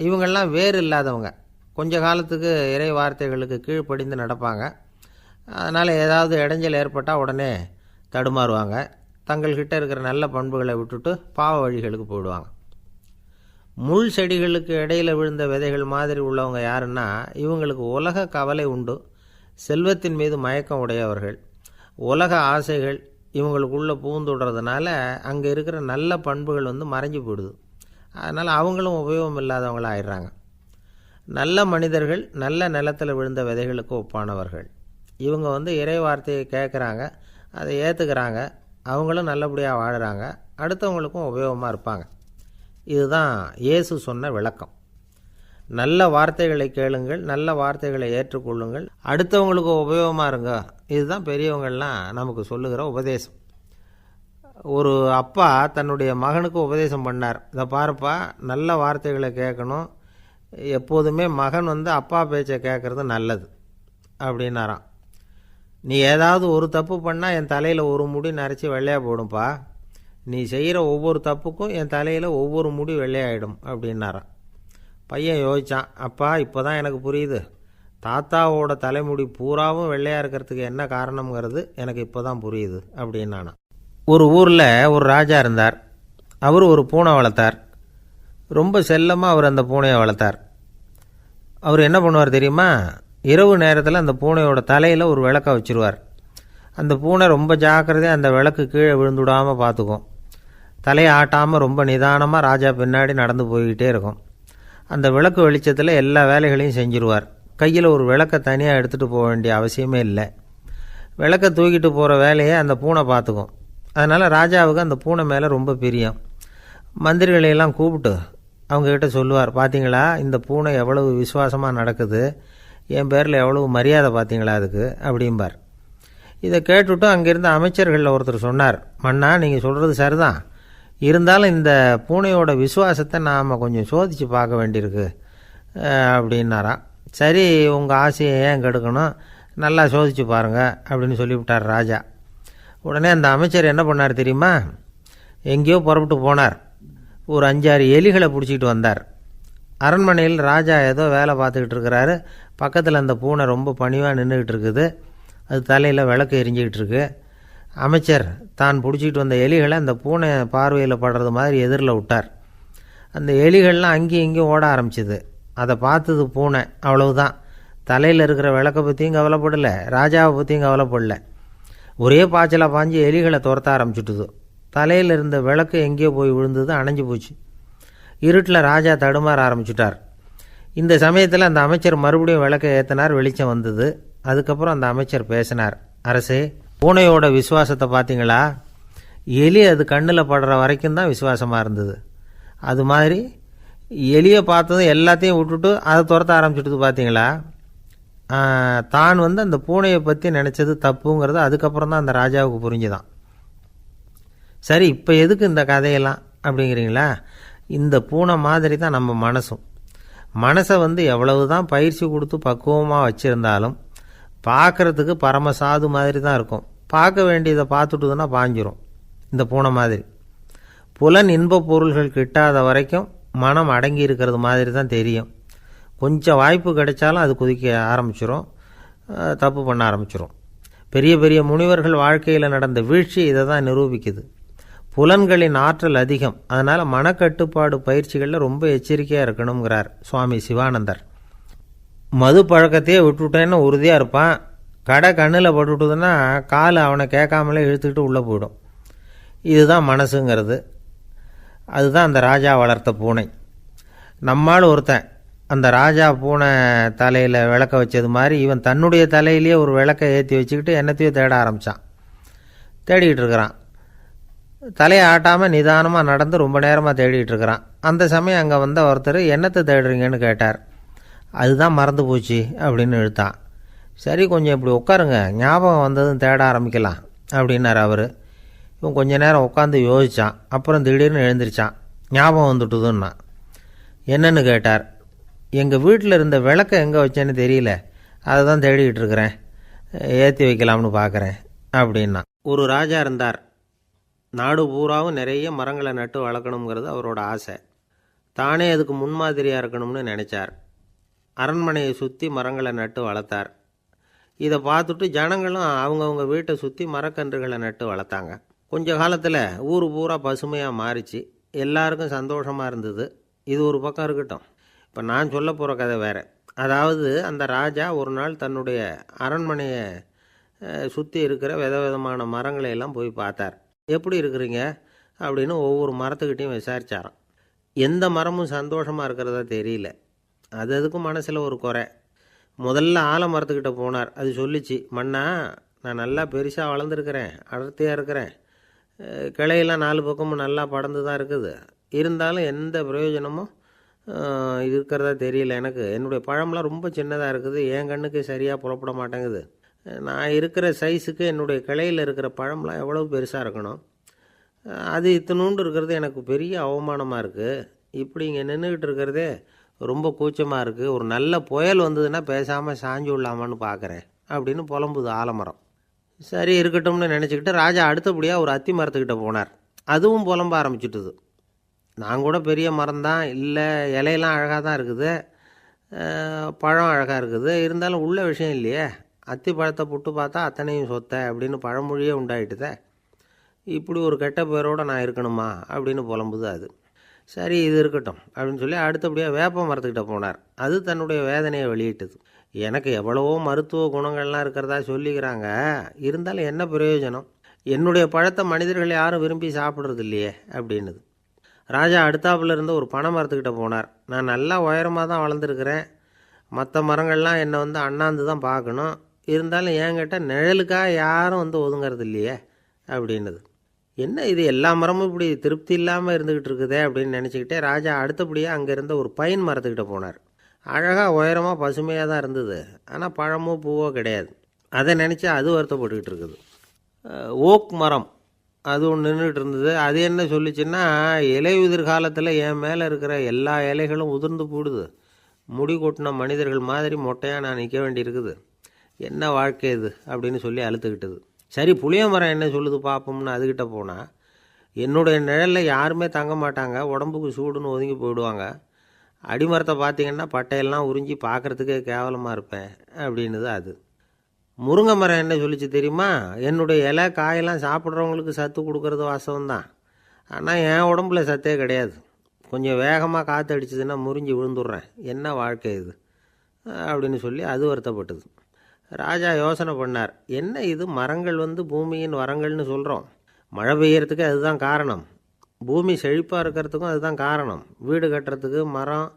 இவங்கெல்லாம் வேறு இல்லாதவங்க, கொஞ்ச காலத்துக்கு இறை வார்த்தைகளுக்கு கீழ்ப்படிந்து நடப்பாங்க. அதனால் ஏதாவது இடைஞ்சல் ஏற்பட்டால் உடனே தடுமாறுவாங்க. தங்கள்கிட்ட இருக்கிற நல்ல பண்புகளை விட்டுட்டு பாவ வழிகளுக்கு போயிடுவாங்க. முள் செடிகளுக்கு இடையில் விழுந்த விதைகள் மாதிரி உள்ளவங்க யாருன்னா, இவங்களுக்கு உலக கவலை உண்டு, செல்வத்தின் மீது மயக்கம் உடையவர்கள். உலக ஆசைகள் இவங்களுக்குள்ளே பூந்துடுறதுனால அங்கே இருக்கிற நல்ல பண்புகள் மறைஞ்சு போயிடுது. அதனால் அவங்களும் உபயோகம் இல்லாதவங்களாக ஆயிடுறாங்க. நல்ல மனிதர்கள் நல்ல நிலத்தில் விழுந்த விதைகளுக்கு ஒப்பானவர்கள். இவங்க இறை வார்த்தையை கேட்குறாங்க, அதை ஏற்றுக்கிறாங்க, அவங்களும் நல்லபடியாக வாழுறாங்க, அடுத்தவங்களுக்கும் உபயோகமாக இருப்பாங்க. இதுதான் இயேசு சொன்ன விளக்கம். நல்ல வார்த்தைகளை கேளுங்கள், நல்ல வார்த்தைகளை ஏற்றுக்கொள்ளுங்கள், அடுத்தவங்களுக்கு உபயோகமாக இருங்க. இதுதான் பெரியவங்கள்லாம் நமக்கு சொல்லுகிற உபதேசம். ஒரு அப்பா தன்னுடைய மகனுக்கு உபதேசம் பண்ணார். இதை பாருப்பா, நல்ல வார்த்தைகளை கேட்கணும், எப்போதுமே மகன் அப்பா பேச்சை கேட்குறது நல்லது அப்படின்னாராம். நீ ஏதாவது ஒரு தப்பு பண்ணால் என் தலையில் ஒரு முடி நரைச்சி வெள்ளையாக போடும்பா, நீ செய்கிற ஒவ்வொரு தப்புக்கும் என் தலையில் ஒவ்வொரு முடி வெள்ளையாயிடும் அப்படின்னாராம். பையன் யோசித்தான், அப்பா இப்போ தான் எனக்கு புரியுது, தாத்தாவோட தலைமுடி பூராவும் வெள்ளையாக இருக்கிறதுக்கு என்ன காரணம்ங்கிறது எனக்கு இப்போ தான் புரியுது அப்படின்னானா. ஒரு ஊரில் ஒரு ராஜா இருந்தார். அவர் ஒரு பூனை வளர்த்தார். ரொம்ப செல்லமாக அவர் அந்த பூனையை வளர்த்தார். அவர் என்ன பண்ணுவார் தெரியுமா, இரவு நேரத்தில் அந்த பூனையோட தலையில் ஒரு விளக்கை வச்சுருவார். அந்த பூனை ரொம்ப ஜாக்கிரதையாக அந்த விளக்கு கீழே விழுந்துடாமல் பார்த்துக்கும். தலையை ஆட்டாமல் ரொம்ப நிதானமாக ராஜா பின்னாடி நடந்து போய்கிட்டே இருக்கும். அந்த விளக்கு வெளிச்சத்தில் எல்லா வேலைகளையும் செஞ்சுருவார். கையில் ஒரு விளக்கை தனியாக எடுத்துகிட்டு போக வேண்டிய அவசியமே இல்லை. விளக்கை தூக்கிட்டு போகிற வேலையை அந்த பூனை பார்த்துக்கும். அதனால் ராஜாவுக்கு அந்த பூனை மேலே ரொம்ப பிரியம். மந்திரிகளையெல்லாம் கூப்பிட்டு அவங்கக்கிட்ட சொல்லுவார், பார்த்தீங்களா இந்த பூனை எவ்வளவு விசுவாசமாக நடக்குது, என் பேரில் எவ்வளவு மரியாதை பார்த்தீங்களா அதுக்கு அப்படிம்பார். இதை கேட்டுவிட்டு அங்கேருந்த அமைச்சர்களில் ஒருத்தர் சொன்னார், மன்னா நீங்கள் சொல்கிறது சரிதான், இருந்தாலும் இந்த பூனையோட விசுவாசத்தை நாம் கொஞ்சம் சோதித்து பார்க்க வேண்டியிருக்கு அப்படின்னாராம். சரி, உங்கள் ஆசையை ஏன் கெடுக்கணும், நல்லா சோதித்து பாருங்கள் அப்படின்னு சொல்லிவிட்டார் ராஜா. உடனே அந்த அமைச்சர் என்ன பண்ணார் தெரியுமா, எங்கேயோ புறப்பட்டு போனார். ஒரு 5-6 எலிகளை பிடிச்சிக்கிட்டு வந்தார். அரண்மனையில் ராஜா ஏதோ வேலை பார்த்துக்கிட்டு இருக்கிறாரு. பக்கத்தில் அந்த பூனை ரொம்ப பணிவாக நின்றுக்கிட்டு இருக்குது. அது தலையில் விளக்கு எரிஞ்சிக்கிட்டு இருக்கு. அமைச்சர் தான் பிடிச்சிக்கிட்டு வந்த எலிகளை அந்த பூனை பார்வையில் படுறது மாதிரி எதிரில் விட்டார். அந்த எலிகள்லாம் அங்கேயும் இங்கேயும் ஓட ஆரம்பிச்சிது. அதை பார்த்தது பூனை, அவ்வளவுதான். தலையில் இருக்கிற விளக்கை பற்றியும் கவலைப்படலை, ராஜாவை பற்றியும் கவலைப்படலை. ஒரே பாய்ச்சலாக பாஞ்சு எலிகளை துரத்த ஆரம்பிச்சுட்டுது. தலையில் இருந்த விளக்கு எங்கேயோ போய் விழுந்தது, அணைஞ்சு போச்சு. இருட்டில் ராஜா தடுமாற ஆரம்பிச்சுட்டார். இந்த சமயத்தில் அந்த அமைச்சர் மறுபடியும் விளக்கை ஏற்றினார். வெளிச்சம் வந்தது. அதுக்கப்புறம் அந்த அமைச்சர் பேசினார், அரசே, பூனையோட விசுவாசத்தை பார்த்தீங்களா, எலி அது கண்ணில் படுற வரைக்கும் தான் விசுவாசமாக இருந்தது. அது மாதிரி எலியை பார்த்ததும் எல்லாத்தையும் விட்டுட்டு அதை துரத்த ஆரம்பிச்சுட்டு பார்த்தீங்களா. தான் அந்த பூனையை பற்றி நினச்சது தப்புங்கிறது அதுக்கப்புறம் தான் அந்த ராஜாவுக்கு புரிஞ்சுதான். சரி, இப்போ எதுக்கு இந்த கதையெல்லாம் அப்படிங்கிறீங்களா. இந்த பூனை மாதிரி தான் நம்ம மனசும். மனசை எவ்வளவு தான் பயிற்சி கொடுத்து பக்குவமாக வச்சுருந்தாலும் பார்க்குறதுக்கு பரமசாது மாதிரி தான் இருக்கும். பார்க்க வேண்டியதை பார்த்துட்டுதுன்னா பாஞ்சிரும். இந்த பூனை மாதிரி புலன் இன்ப பொருள்கள் கிட்டாத வரைக்கும் மனம் அடங்கி இருக்கிறது மாதிரி தான் தெரியும். கொஞ்சம் வாய்ப்பு கிடைச்சாலும் அது குதிக்க ஆரம்பிச்சிடும், தப்பு பண்ண ஆரம்பிச்சிடும். பெரிய பெரிய முனிவர்கள் வாழ்க்கையில் நடந்த வீழ்ச்சி இதை தான் நிரூபிக்குது. புலன்களின் ஆற்றல் அதிகம். அதனால் மனக்கட்டுப்பாடு பயிற்சிகளில் ரொம்ப எச்சரிக்கையாக இருக்கணுங்கிறார் சுவாமி சிவானந்தர். மது பழக்கத்தையே விட்டுவிட்டேன்னு உறுதியாக இருப்பான். கடை கண்ணில் பட்டுவிட்டதுன்னா கால் அவனை கேட்காமலே இழுத்துக்கிட்டு உள்ளே போயிடும். இதுதான் மனசுங்கிறது. அதுதான் அந்த ராஜா வளர்த்த பூனை. நம்மால் ஒருத்தன் அந்த ராஜா பூனை தலையில் விளக்க வச்சது மாதிரி இவன் தன்னுடைய தலையிலேயே ஒரு விளக்கை ஏற்றி வச்சுக்கிட்டு என்னத்தையோ தேட ஆரம்பித்தான். தேடிக்கிட்டு இருக்கிறான். தலையை ஆட்டாமல் நிதானமாக நடந்து ரொம்ப நேரமாக தேடிகிட்டு இருக்கிறான். அந்த சமயம் அங்கே வந்த ஒருத்தர், என்னத்தை தேடுறீங்கன்னு கேட்டார். அதுதான் மறந்து போச்சு அப்படின்னு இழுத்தான். சரி, கொஞ்சம் இப்படி உட்காருங்க, ஞாபகம் வந்ததும் தேட ஆரம்பிக்கலாம் அப்படின்னார் அவர். இவன் கொஞ்ச நேரம் உட்காந்து யோசித்தான். அப்புறம் திடீர்னு எழுந்திரிச்சான். ஞாபகம் வந்துட்டுதுன்னா. என்னன்னு கேட்டார். எங்கள் வீட்டில் இருந்த விளக்கை எங்கே வச்சேன்னு தெரியல, அதை தான் தேடிக்கிட்டு இருக்கிறேன், ஏற்றி வைக்கலாம்னு பார்க்குறேன் அப்படின்னா. ஒரு ராஜா இருந்தார். நாடு பூராவும் நிறைய மரங்களை நட்டு வளர்க்கணுங்கிறது அவரோட ஆசை. தானே அதுக்கு முன்மாதிரியாக இருக்கணும்னு நினச்சார். அரண்மனையை சுற்றி மரங்களை நட்டு வளர்த்தார். இதை பார்த்துட்டு ஜனங்களும் அவங்கவுங்க வீட்டை சுற்றி மரக்கன்றுகளை நட்டு வளர்த்தாங்க. கொஞ்ச காலத்தில் ஊர் பூரா பசுமையாக மாறிச்சு. எல்லாருக்கும் சந்தோஷமாக இருந்தது. இது ஒரு பக்கம் இருக்கட்டும். இப்போ நான் சொல்ல போகிற கதை வேறு. அதாவது அந்த ராஜா ஒரு நாள் தன்னுடைய அரண்மனையை சுற்றி இருக்கிற விதவிதமான மரங்களை எல்லாம் போய் பார்த்தார். எப்படி இருக்கிறீங்க அப்படின்னு ஒவ்வொரு மரத்துக்கிட்டையும் விசாரித்தாராம். எந்த மரமும் சந்தோஷமாக இருக்கிறதா தெரியல. அது அதுக்கும் மனசில் ஒரு குறை. முதல்ல ஆலமரத்துக்கிட்ட போனார். அது சொல்லிச்சு, மண்ணா, நான் நல்லா பெருசாக வளர்ந்துருக்கிறேன், அடர்த்தியாக இருக்கிறேன், கிளையெல்லாம் 4 பக்கமும் நல்லா படர்ந்து தான் இருக்குது, இருந்தாலும் எந்த பிரயோஜனமும் இருக்கிறதா தெரியல எனக்கு. என்னுடைய பழம்லாம் ரொம்ப சின்னதாக இருக்குது, என் கண்ணுக்கு சரியாக புறப்பட மாட்டேங்குது. நான் இருக்கிற சைஸுக்கு என்னுடைய கிளையில் இருக்கிற பழம்லாம் எவ்வளோ பெருசாக இருக்கணும், அது இத்தினூண்டு இருக்கிறது எனக்கு பெரிய அவமானமாக இருக்குது. இப்படி இங்கே நின்றுக்கிட்டு இருக்கிறதே ரொம்ப கூச்சமாக இருக்குது. ஒரு நல்ல புயல் வந்ததுன்னா பேசாமல் சாஞ்சு விடலாமான்னு பார்க்குறேன் அப்படின்னு புலம்புது ஆலமரம். சரி இருக்கட்டும்னு நினச்சிக்கிட்டு ராஜா அடுத்தபடியாக ஒரு அத்தி மரத்துக்கிட்ட போனார். அதுவும் புலம்ப ஆரம்பிச்சுட்டுது. நான் கூட பெரிய மரம் தான், இல்லை இலையெல்லாம் அழகாக தான் இருக்குது, பழம் அழகாக இருக்குது, இருந்தாலும் உள்ள விஷயம் இல்லையே, அத்தி பழத்தை புட்டு பார்த்தா அத்தனையும் சொத்தை அப்படின்னு பழமொழியே உண்டாயிட்டுதே. இப்படி ஒரு கெட்ட பேரோடு நான் இருக்கணுமா அப்படின்னு புலம்புது அது. சரி இது இருக்கட்டும் அப்படின்னு சொல்லி அடுத்தபடியாக வேப்ப மரத்துக்கிட்ட போனார். அது தன்னுடைய வேதனையை வெளியிட்டது. எனக்கு எவ்வளவோ மருத்துவ குணங்கள்லாம் இருக்கிறதா சொல்லிக்கிறாங்க, இருந்தாலும் என்ன பிரயோஜனம்? என்னுடைய பழத்தை மனிதர்கள் யாரும் விரும்பி சாப்பிட்றது இல்லையே அப்படின்னுது. ராஜா அடுத்தாப்புல இருந்த ஒரு பனை மரத்துக்கிட்ட போனார். நான் நல்லா உயரமாக தான் வளர்ந்துருக்கிறேன், மற்ற மரங்கள்லாம் என்னை வந்து அண்ணாந்து தான் பார்க்கணும், இருந்தாலும் என்கிட்ட நிழலுக்காக யாரும் வந்து ஒதுங்கிறது இல்லையே அப்படின்னுது. என்ன இது எல்லா மரமும் இப்படி திருப்தி இல்லாமல் இருந்துக்கிட்டு இருக்குதே அப்படின்னு நினச்சிக்கிட்டே ராஜா அடுத்தபடியாக அங்கே இருந்த ஒரு பைன் மரத்துக்கிட்ட போனார். அழகாக உயரமாக பசுமையாக தான் இருந்தது, ஆனால் பழமோ பூவோ கிடையாது. அதை நினச்சி அது வருத்தப்பட்டுக்கிட்டு இருக்குது. ஓக் மரம் அது ஒன்று நின்றுட்டு இருந்தது. அது என்ன சொல்லிச்சுன்னா, இலை உதிர் காலத்தில் என் மேலே இருக்கிற எல்லா இலைகளும் உதிர்ந்து போடுது, முடி கொட்டின மனிதர்கள் மாதிரி மொட்டையாக நான் நிற்க வேண்டியிருக்குது, என்ன வாழ்க்கை இது அப்படின்னு சொல்லி அழுத்துக்கிட்டது. சரி புளிய மரம் என்ன சொல்லுது பார்ப்போம்னு அதுக்கிட்ட போனால், என்னுடைய நிழலில் யாருமே தங்க மாட்டாங்க, உடம்புக்கு சூடுன்னு ஒதுங்கி போயிடுவாங்க, அடிமரத்தை பார்த்திங்கன்னா பட்டையெல்லாம் உறிஞ்சி பார்க்குறதுக்கே கேவலமாக இருப்பேன் அப்படின்னுது அது. முருங்கை மரம் என்ன சொல்லிச்சு தெரியுமா, என்னுடைய இலை காயெல்லாம் சாப்பிட்றவங்களுக்கு சத்து கொடுக்கறது வாசம்தான், ஆனால் என் உடம்புல சத்தே கிடையாது, கொஞ்சம் வேகமாக காற்று அடிச்சதுன்னா முறிஞ்சி விழுந்துடுறேன், என்ன வாழ்க்கை இது அப்படின்னு சொல்லி அது வருத்தப்பட்டது. ராஜா யோசனை பண்ணார், என்ன இது மரங்கள் வந்து பூமியின் வரங்கள்னு சொல்கிறோம், மழை பெய்யறதுக்கு அதுதான் காரணம், பூமி செழிப்பாக இருக்கிறதுக்கும் அதுதான் காரணம், வீடு கட்டுறதுக்கு மரம்,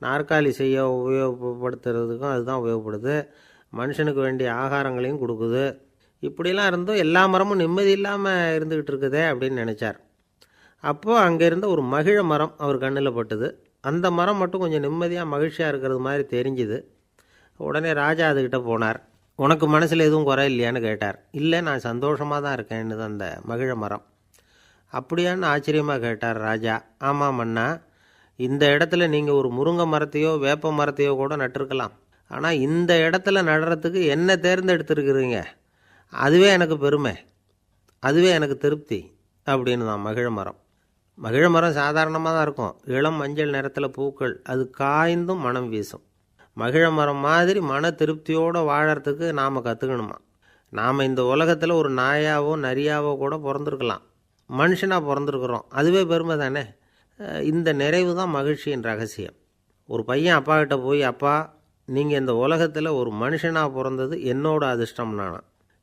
நாற்காலி செய்ய உபயோகப்படுத்துறதுக்கும் அதுதான் உபயோகப்படுது, மனுஷனுக்கு வேண்டிய ஆகாரங்களையும் கொடுக்குது, இப்படிலாம் இருந்தும் எல்லா மரமும் நிம்மதி இல்லாமல் இருந்துக்கிட்டு இருக்குதே அப்படின்னு நினச்சார். அப்போது அங்கே இருந்த ஒரு மகிழ மரம் அவர் கண்ணில் பட்டுது. அந்த மரம் மட்டும் கொஞ்சம் நிம்மதியாக மகிழ்ச்சியாக இருக்கிறது மாதிரி தெரிஞ்சுது. உடனே ராஜா அதுக்கிட்ட போனார். உனக்கு மனசில் எதுவும் குறை இல்லையான்னு கேட்டார். இல்லை, நான் சந்தோஷமாக தான் இருக்கேன்னு அந்த மகிழ மரம். அப்படியான்னு ஆச்சரியமாக கேட்டார் ராஜா. ஆமாம் மன்னா, இந்த இடத்துல நீங்கள் ஒரு முருங்கை மரத்தையோ வேப்ப மரத்தையோ கூட நட்டிருக்கலாம், ஆனால் இந்த இடத்துல நடுறதுக்கு என்ன தேர்ந்தெடுத்துருக்குறீங்க, அதுவே எனக்கு பெருமை, அதுவே எனக்கு திருப்தி அப்படின்னு தான் மகிழ மரம். மகிழ மரம் சாதாரணமாக தான் இருக்கும், இளம் மஞ்சள் நிறத்தில் பூக்கள், அது காய்ந்தும் மனம் வீசும். மகிழ மரம் மாதிரி மன திருப்தியோடு வாழறதுக்கு நாம் கற்றுக்கணுமா. நாம் இந்த உலகத்தில் ஒரு நாயாவோ நரியாவோ கூட பிறந்திருக்கலாம், மனுஷனாக பிறந்திருக்கிறோம், அதுவே பெருமை தானே. இந்த நிறைவு தான் மகிழ்ச்சியின் ரகசியம். ஒரு பையன் அப்பா கிட்ட போய், அப்பா நீங்கள் இந்த உலகத்தில் ஒரு மனுஷனாக பிறந்தது என்னோட அதிர்ஷ்டம் நானா.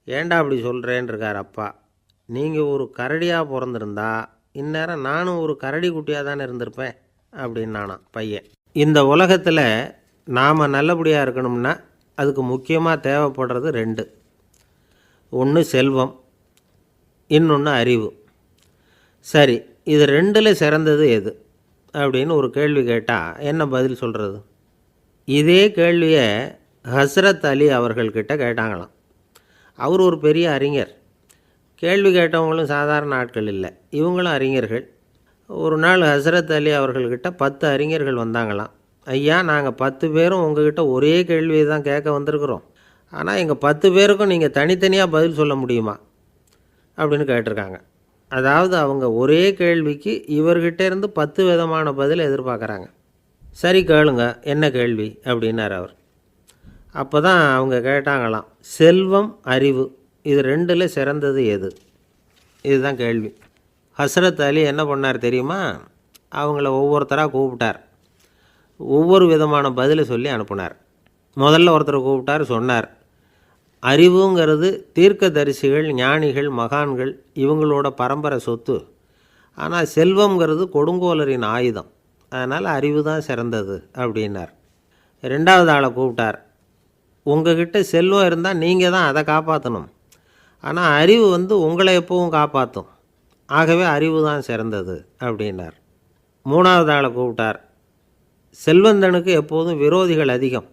ஏண்டா அப்படி சொல்கிறேன்னு இருக்கார் அப்பா. நீங்கள் ஒரு கரடியாக பிறந்திருந்தா இந்நேரம் நானும் ஒரு கரடி குட்டியாக தானே இருந்திருப்பேன் அப்படின்னு நானா பையன். இந்த உலகத்தில் நாம் நல்லபடியாக இருக்கணும்னா அதுக்கு முக்கியமாக தேவைப்படுறது ரெண்டு. ஒன்று செல்வம், இன்னொன்று அறிவு. சரி, இது ரெண்டில் சிறந்தது எது அப்படின்னு ஒரு கேள்வி கேட்டால் என்ன பதில் சொல்கிறது? இதே கேள்வியை ஹஸ்ரத் அலி அவர்கள்கிட்ட கேட்டாங்களாம். அவர் ஒரு பெரிய அறிஞர். கேள்வி கேட்டவங்களும் சாதாரண ஆட்கள் இல்லை, இவங்களும் அறிஞர்கள். ஒரு நாள் ஹஸ்ரத் அலி அவர்கள்கிட்ட 10 அறிஞர்கள் வந்தாங்களாம். ஐயா, நாங்கள் 10 பேரும் உங்ககிட்ட ஒரே கேள்வியை தான் கேட்க வந்திருக்கிறோம், ஆனால் எங்கள் 10 பேருக்கும் நீங்கள் தனித்தனியாக பதில் சொல்ல முடியுமா அப்படின்னு கேட்டிருக்காங்க. அதாவது அவங்க ஒரே கேள்விக்கு இவர்கிட்ட இருந்து 10 விதமான பதில் எதிர்பார்க்குறாங்க. சரி கேளுங்க, என்ன கேள்வி அப்படின்னார் அவர். அப்போ தான் அவங்க கேட்டாங்களாம், செல்வம் அறிவு இது ரெண்டில் சிறந்தது எது? இதுதான் கேள்வி. ஹஸ்ரத் அலி என்ன பண்ணார் தெரியுமா? அவங்கள ஒவ்வொருத்தராக கூப்பிட்டார், ஒவ்வொரு விதமான பதிலை சொல்லி அனுப்புனார். முதல்ல ஒருத்தரை கூப்பிட்டார், சொன்னார், அறிவுங்கிறது தீர்க்கதரிசிகள், ஞானிகள், மகான்கள் இவங்களோட பரம்பரை சொத்து, ஆனால் செல்வங்கிறது கொடுங்கோலரின் ஆயுதம், அதனால் அறிவு தான் சிறந்தது அப்படின்னார். ரெண்டாவது ஆளை கூப்பிட்டார், உங்ககிட்ட செல்வம் இருந்தால் நீங்கள் தான் அதை காப்பாற்றணும், ஆனால் அறிவு உங்களை எப்பவும் காப்பாற்றும், ஆகவே அறிவு தான் சிறந்தது அப்படின்னார். மூணாவது ஆளை கூப்பிட்டார், செல்வந்தனுக்கு எப்போதும் விரோதிகள் அதிகம்,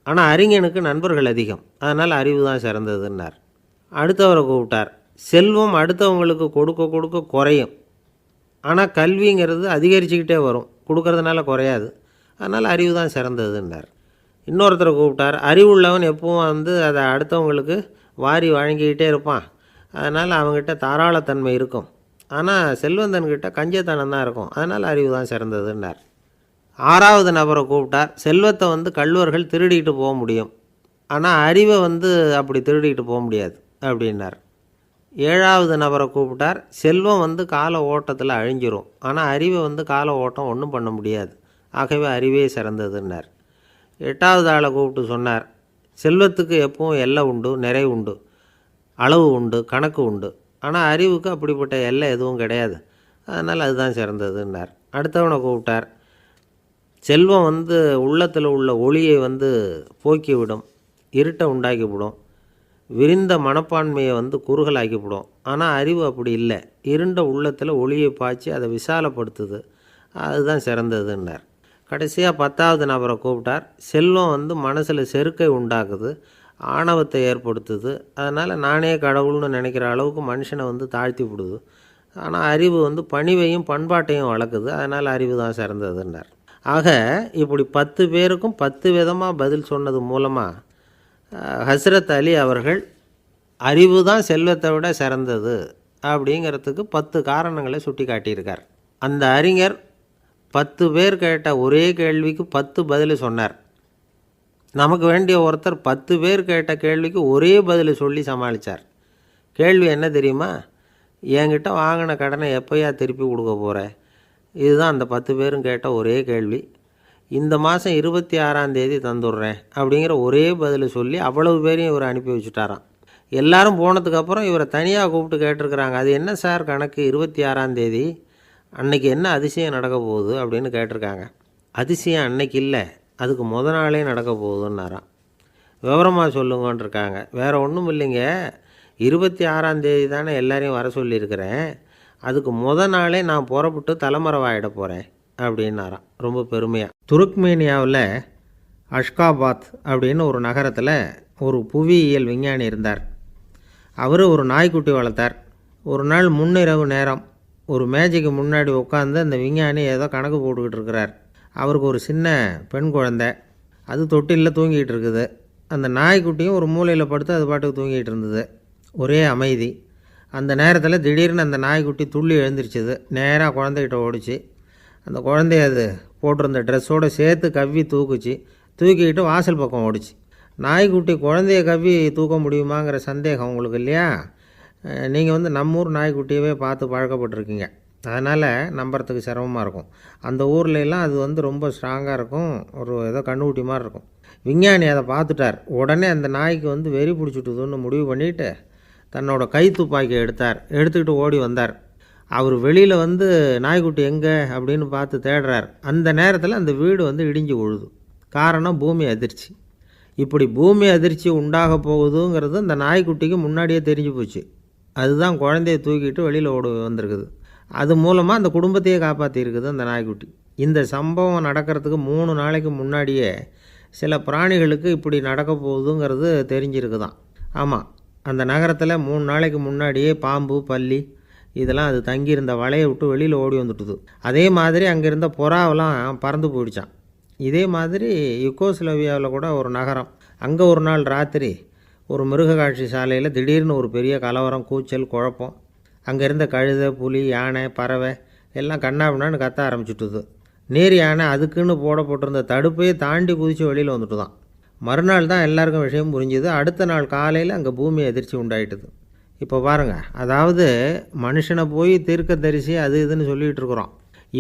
ஆனால் அறிஞனுக்கு நண்பர்கள் அதிகம், அதனால் அறிவு தான் சிறந்ததுன்னார். அடுத்தவரை கூப்பிட்டார், செல்வம் அடுத்தவங்களுக்கு கொடுக்க கொடுக்க குறையும், ஆனால் கல்விங்கிறது அதிகரிச்சுக்கிட்டே வரும், கொடுக்கறதுனால குறையாது, அதனால் அறிவு தான் சிறந்ததுன்னார். இன்னொருத்தரை கூப்பிட்டார், அறிவுள்ளவன் எப்பவும் அதை அடுத்தவங்களுக்கு வாரி வழங்கிக்கிட்டே இருப்பான், அதனால் அவங்ககிட்ட தாராளத்தன்மை இருக்கும், ஆனால் செல்வந்தன்கிட்ட கஞ்சத்தனம் தான் இருக்கும், அதனால் அறிவு தான் சிறந்ததுன்னார். ஆறாவது நபரை கூப்பிட்டார், செல்வத்தை கள்வர்கள் திருடிட்டு போக முடியும், ஆனால் அறிவை அப்படி திருடிட்டு போக முடியாது அப்படின்னார். 7வது நபரை கூப்பிட்டார். செல்வம் வந்து கால ஓட்டத்தில் அழிஞ்சிரும், ஆனால் அறிவை வந்து கால ஓட்டம் ஒன்றும் பண்ண முடியாது, ஆகவே அறிவே சிறந்ததுன்னார். 8வது ஆளை கூப்பிட்டு சொன்னார், செல்வத்துக்கு எப்பவும் எல்லை உண்டு, நிறை உண்டு, அளவு உண்டு, கணக்கு உண்டு, ஆனால் அறிவுக்கு அப்படிப்பட்ட எல்லை எதுவும் கிடையாது, அதனால் அதுதான் சிறந்ததுன்னார். அடுத்தவனை கூப்பிட்டார். செல்வம் வந்து உள்ளத்தில் உள்ள ஒளியை வந்து போக்கிவிடும், இருட்டை உண்டாக்கிவிடும், விரிந்த மனப்பான்மையை வந்து குறுகலாக்கிவிடும். ஆனால் அறிவு அப்படி இல்லை, இருண்ட உள்ளத்தில் ஒளியை பாய்ச்சி அதை விசாலப்படுத்துது, அதுதான் சிறந்ததுன்னார். கடைசியாக 10வது நபரை கூப்பிட்டார். செல்வம் வந்து மனசில் செருக்கை உண்டாக்குது, ஆணவத்தை ஏற்படுத்துது, அதனால் நானே கடவுள்னு நினைக்கிற அளவுக்கு மனுஷனை வந்து தாழ்த்தி விடுது, ஆனால் அறிவு வந்து பணிவையும் பண்பாட்டையும் வளர்க்குது, அதனால் அறிவு தான் சிறந்ததுன்னார். ஆக இப்படி 10 பேருக்கும் 10 விதமாக பதில் சொன்னது மூலமாக ஹஸ்ரத் அலி அவர்கள் அறிவு தான் செல்வத்தை விட சிறந்தது அப்படிங்கிறதுக்கு 10 காரணங்களை சுட்டி காட்டியிருக்கார். அந்த அறிஞர் 10 பேர் கேட்ட ஒரே கேள்விக்கு 10 பதில் சொன்னார். நமக்கு வேண்டிய ஒருத்தர் 10 பேர் கேட்ட கேள்விக்கு ஒரே பதில் சொல்லி சமாளித்தார். கேள்வி என்ன தெரியுமா? என்கிட்ட வாங்கின கடனை எப்போயா திருப்பி கொடுக்க போகிற? இதுதான் அந்த 10 பேரும் கேட்ட ஒரே கேள்வி. இந்த மாதம் 26ஆம் தேதி தந்துடுறேன் அப்படிங்கிற ஒரே பதில் சொல்லி அவ்வளவு பேரையும் இவர் அனுப்பி வச்சுட்டாராம். எல்லாரும் போனதுக்கப்புறம் இவரை தனியாக கூப்பிட்டு கேட்டிருக்கிறாங்க, அது என்ன சார் கணக்கு, 26ஆம் தேதி அன்னைக்கு என்ன அதிசயம் நடக்க போகுது அப்படின்னு கேட்டிருக்காங்க. அதிசயம் அன்னைக்கு இல்லை, அதுக்கு நாளே நடக்க போகுதுன்னாராம். விவரமாக சொல்லுங்கன்னு இருக்காங்க. வேறு ஒன்றும் இல்லைங்க, 26ஆம் தேதி தானே எல்லாரையும் வர சொல்லியிருக்கிறேன், அதுக்கு நாளே நான் புறப்பட்டு தலைமறைவாயிட போகிறேன் அப்படின்னாராம் ரொம்ப பெருமையாக. துருக்மேனியாவில் அஷ்காபாத் அப்படின்னு ஒரு நகரத்தில் ஒரு புவியியல் விஞ்ஞானி இருந்தார். அவர் ஒரு நாய்க்குட்டி வளர்த்தார். ஒரு நாள் முன்னிரவு நேரம் ஒரு மேஜைக்கு முன்னாடி உட்காந்து அந்த விஞ்ஞானி ஏதோ கணக்கு போட்டுக்கிட்டு இருக்கிறார். அவருக்கு ஒரு சின்ன பெண் குழந்தை, அது தொட்டிலில் தூங்கிட்டு இருக்குது. அந்த நாய்க்குட்டியும் ஒரு மூலையில் படுத்து அது பாட்டுக்கு தூங்கிட்டு இருந்தது. ஒரே அமைதி. அந்த நேரத்தில் திடீர்னு அந்த நாய்க்குட்டி துள்ளி எழுந்திரிச்சிது, நேராக குழந்தைகிட்ட ஓடிச்சு. அந்த குழந்தைய அது போட்டிருந்த ட்ரெஸ்ஸோடு சேர்த்து கவ்வி தூக்குச்சு. தூக்கிக்கிட்டு வாசல் பக்கம் ஓடிச்சு. நாய்க்குட்டி குழந்தைய கவ்வி தூக்க முடியுமாங்கிற சந்தேகம் உங்களுக்கு இல்லையா? நீங்கள் வந்து நம்மூர் நாய்க்குட்டியவே பார்த்து பழக்கப்பட்டிருக்கீங்க, அதனால் நம்புறதுக்கு சிரமமாக இருக்கும். அந்த ஊர்லெலாம் அது வந்து ரொம்ப ஸ்ட்ராங்காக இருக்கும், ஒரு ஏதோ கண்ணுக்குட்டி மாதிரி இருக்கும். விஞ்ஞானி அதை பார்த்துட்டார். உடனே அந்த நாய்க்கு வந்து வெறி பிடிச்சிட்டுதுன்னு முடிவு பண்ணிவிட்டு தன்னோட கை துப்பாக்கியை எடுத்துக்கிட்டு ஓடி வந்தார். அவர் வெளியில் வந்து நாய்க்குட்டி எங்கே அப்படின்னு பார்த்து தேடுறார். அந்த நேரத்தில் அந்த வீடு வந்து இடிஞ்சு விழுது. காரணம் பூமி அதிர்ச்சி. இப்படி பூமி அதிர்ச்சி உண்டாக போகுதுங்கிறது அந்த நாய்க்குட்டிக்கு முன்னாடியே தெரிஞ்சு போச்சு. அதுதான் குழந்தைய தூக்கிட்டு வெளியில் ஓடி வந்திருக்குது. அது மூலமாக அந்த குடும்பத்தையே காப்பாற்றிருக்குது அந்த நாய்க்குட்டி. இந்த சம்பவம் நடக்கிறதுக்கு 3 நாளைக்கு முன்னாடியே சில பிராணிகளுக்கு இப்படி நடக்க போகுதுங்கிறது தெரிஞ்சிருக்குதான். ஆமாம், அந்த நகரத்தில் 3 நாளைக்கு முன்னாடியே பாம்பு, பல்லி இதெல்லாம் அது தங்கியிருந்த வலையை விட்டு வெளியில் ஓடி வந்துட்டுது. அதே மாதிரி அங்கே இருந்த புறாவெல்லாம் பறந்து போயிடுச்சான். இதே மாதிரி யுகோஸ்லோவியாவில் கூட ஒரு நகரம், அங்கே ஒரு நாள் ராத்திரி ஒரு மிருக காட்சி சாலையில் திடீர்னு ஒரு பெரிய கலவரம், கூச்சல், குழப்பம். அங்கே இருந்த கழுதை, புலி, யானை, பறவை எல்லாம் கண்ணாபின்னான்னு கத்த ஆரம்பிச்சுட்டுது. நேர் யானை அதுக்குன்னு போடப்பட்டிருந்த தடுப்பையே தாண்டி குதித்து வெளியில் வந்துட்டு தான். மறுநாள் தான் எல்லாருக்கும் விஷயம் புரிஞ்சுது. அடுத்த நாள் காலையில் அங்கே பூமி அதிர்ச்சி உண்டாயிட்டுது. இப்போ பாருங்கள், அதாவது மனுஷனை போய் தீர்க்கதரிசி அது இதுன்னு சொல்லிகிட்டு இருக்கிறோம்,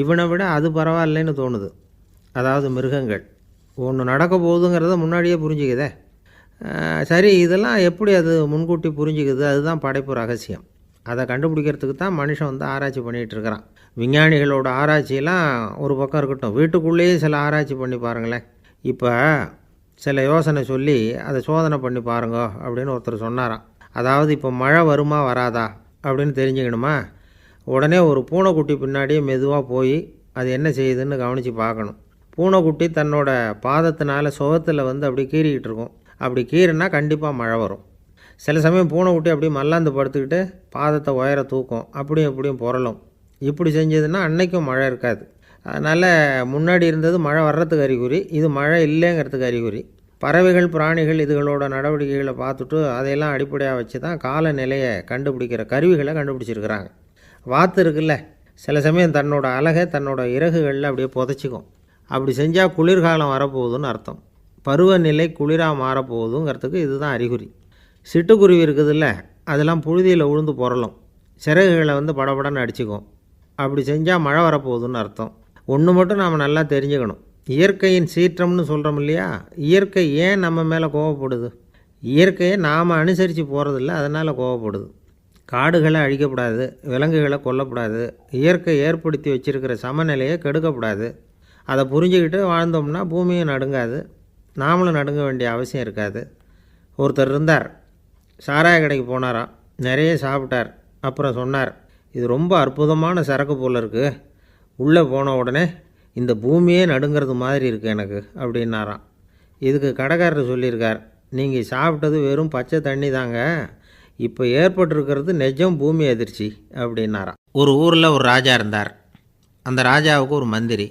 இவனை விட அது பரவாயில்லைன்னு தோணுது. அதாவது மிருகங்கள் ஒன்று நடக்க போகுதுங்கிறத முன்னாடியே புரிஞ்சுக்குதே. சரி, இதெல்லாம் எப்படி அது முன்கூட்டி புரிஞ்சுக்குது? அதுதான் படைப்பு ரகசியம். அதை கண்டுபிடிக்கிறதுக்கு தான் மனுஷன் வந்து ஆராய்ச்சி பண்ணிகிட்டு இருக்கிறான். விஞ்ஞானிகளோட ஆராய்ச்சியெல்லாம் ஒரு பக்கம் இருக்கட்டும், வீட்டுக்குள்ளேயே சில ஆராய்ச்சி பண்ணி பாருங்களேன். இப்போ சில யோசனை சொல்லி அதை சோதனை பண்ணி பாருங்க அப்படின்னு ஒருத்தர் சொன்னாராம். அதாவது இப்போ மழை வருமா வராதா அப்படின்னு தெரிஞ்சுக்கணுமா, உடனே ஒரு பூனைக்குட்டி பின்னாடியே மெதுவாக போய் அது என்ன செய்யுதுன்னு கவனித்து பார்க்கணும். பூனைக்குட்டி தன்னோட பாதத்தினால சுகத்தில் வந்து அப்படி கீறிக்கிட்டு இருக்கும். அப்படி கீறினா கண்டிப்பாக மழை வரும். சில சமயம் பூனைக்குட்டி அப்படியே மல்லாந்து படுத்துக்கிட்டு பாதத்தை உயர தூக்கும், அப்படியும் இப்படியும் புரளும். இப்படி செஞ்சதுன்னா அன்னைக்கும் மழை இருக்காது. அதனால் முன்னாடி இருந்தது மழை வர்றதுக்கு அறிகுறி, இது மழை இல்லைங்கிறதுக்கு அறிகுறி. பறவைகள், பிராணிகள் இதுகளோட நடவடிக்கைகளை பார்த்துட்டு அதையெல்லாம் அடிப்படையாக வச்சு தான் காலநிலையை கண்டுபிடிக்கிற கருவிகளை கண்டுபிடிச்சிருக்கிறாங்க. வாத்து இருக்குல்ல, சில சமயம் தன்னோட அழகை தன்னோட இறகுகளில் அப்படியே புதைச்சிக்கும். அப்படி செஞ்சால் குளிர்காலம் வரப்போகுதுன்னு அர்த்தம். பருவநிலை குளிராக மாறப்போகுதுங்கிறதுக்கு இதுதான் அறிகுறி. சிட்டுக்குருவி இருக்குதுல்ல, அதெல்லாம் புழுதியில் உழுந்து புரளும், சிறகுகளை வந்து படபடன்னு அடிச்சுக்கும். அப்படி செஞ்சால் மழை வரப்போகுதுன்னு அர்த்தம். ஒன்று மட்டும் நாம் நல்லா தெரிஞ்சுக்கணும், இயற்கையின் சீற்றம்னு சொல்கிறோம் இல்லையா, இயற்கை ஏன் நம்ம மேலே கோவப்படுது? இயற்கையை நாம் அனுசரித்து போகிறதில்ல, அதனால் கோவப்படுது. காடுகளை அழிக்கப்படாது, விலங்குகளை கொல்லக்கூடாது, இயற்கை ஏற்படுத்தி வச்சுருக்கிற சமநிலையை கெடுக்கக்கூடாது. அதை புரிஞ்சுக்கிட்டு வாழ்ந்தோம்னா பூமியும் நடுங்காது, நாமளும் நடுங்க வேண்டிய அவசியம் இருக்காது. ஒருத்தர் இருந்தார், சாராய கடைக்கு போனாராம், நிறைய சாப்பிட்டார். அப்புறம் சொன்னார், இது ரொம்ப அற்புதமான சரக்கு போல் இருக்குது, உள்ளே போன உடனே இந்த பூமியே நடுங்கிறது மாதிரி இருக்குது எனக்கு அப்படின்னாராம். இதுக்கு கடைக்காரர் சொல்லியிருக்கார், நீங்கள் சாப்பிட்டது வெறும் பச்சை தண்ணி தாங்க, இப்போ ஏற்பட்டிருக்கிறது நிஜம் பூமி அதிர்ச்சி அப்படின்னாராம். ஒரு ஊரில் ஒரு ராஜா இருந்தார். அந்த ராஜாவுக்கு ஒரு மந்திரி.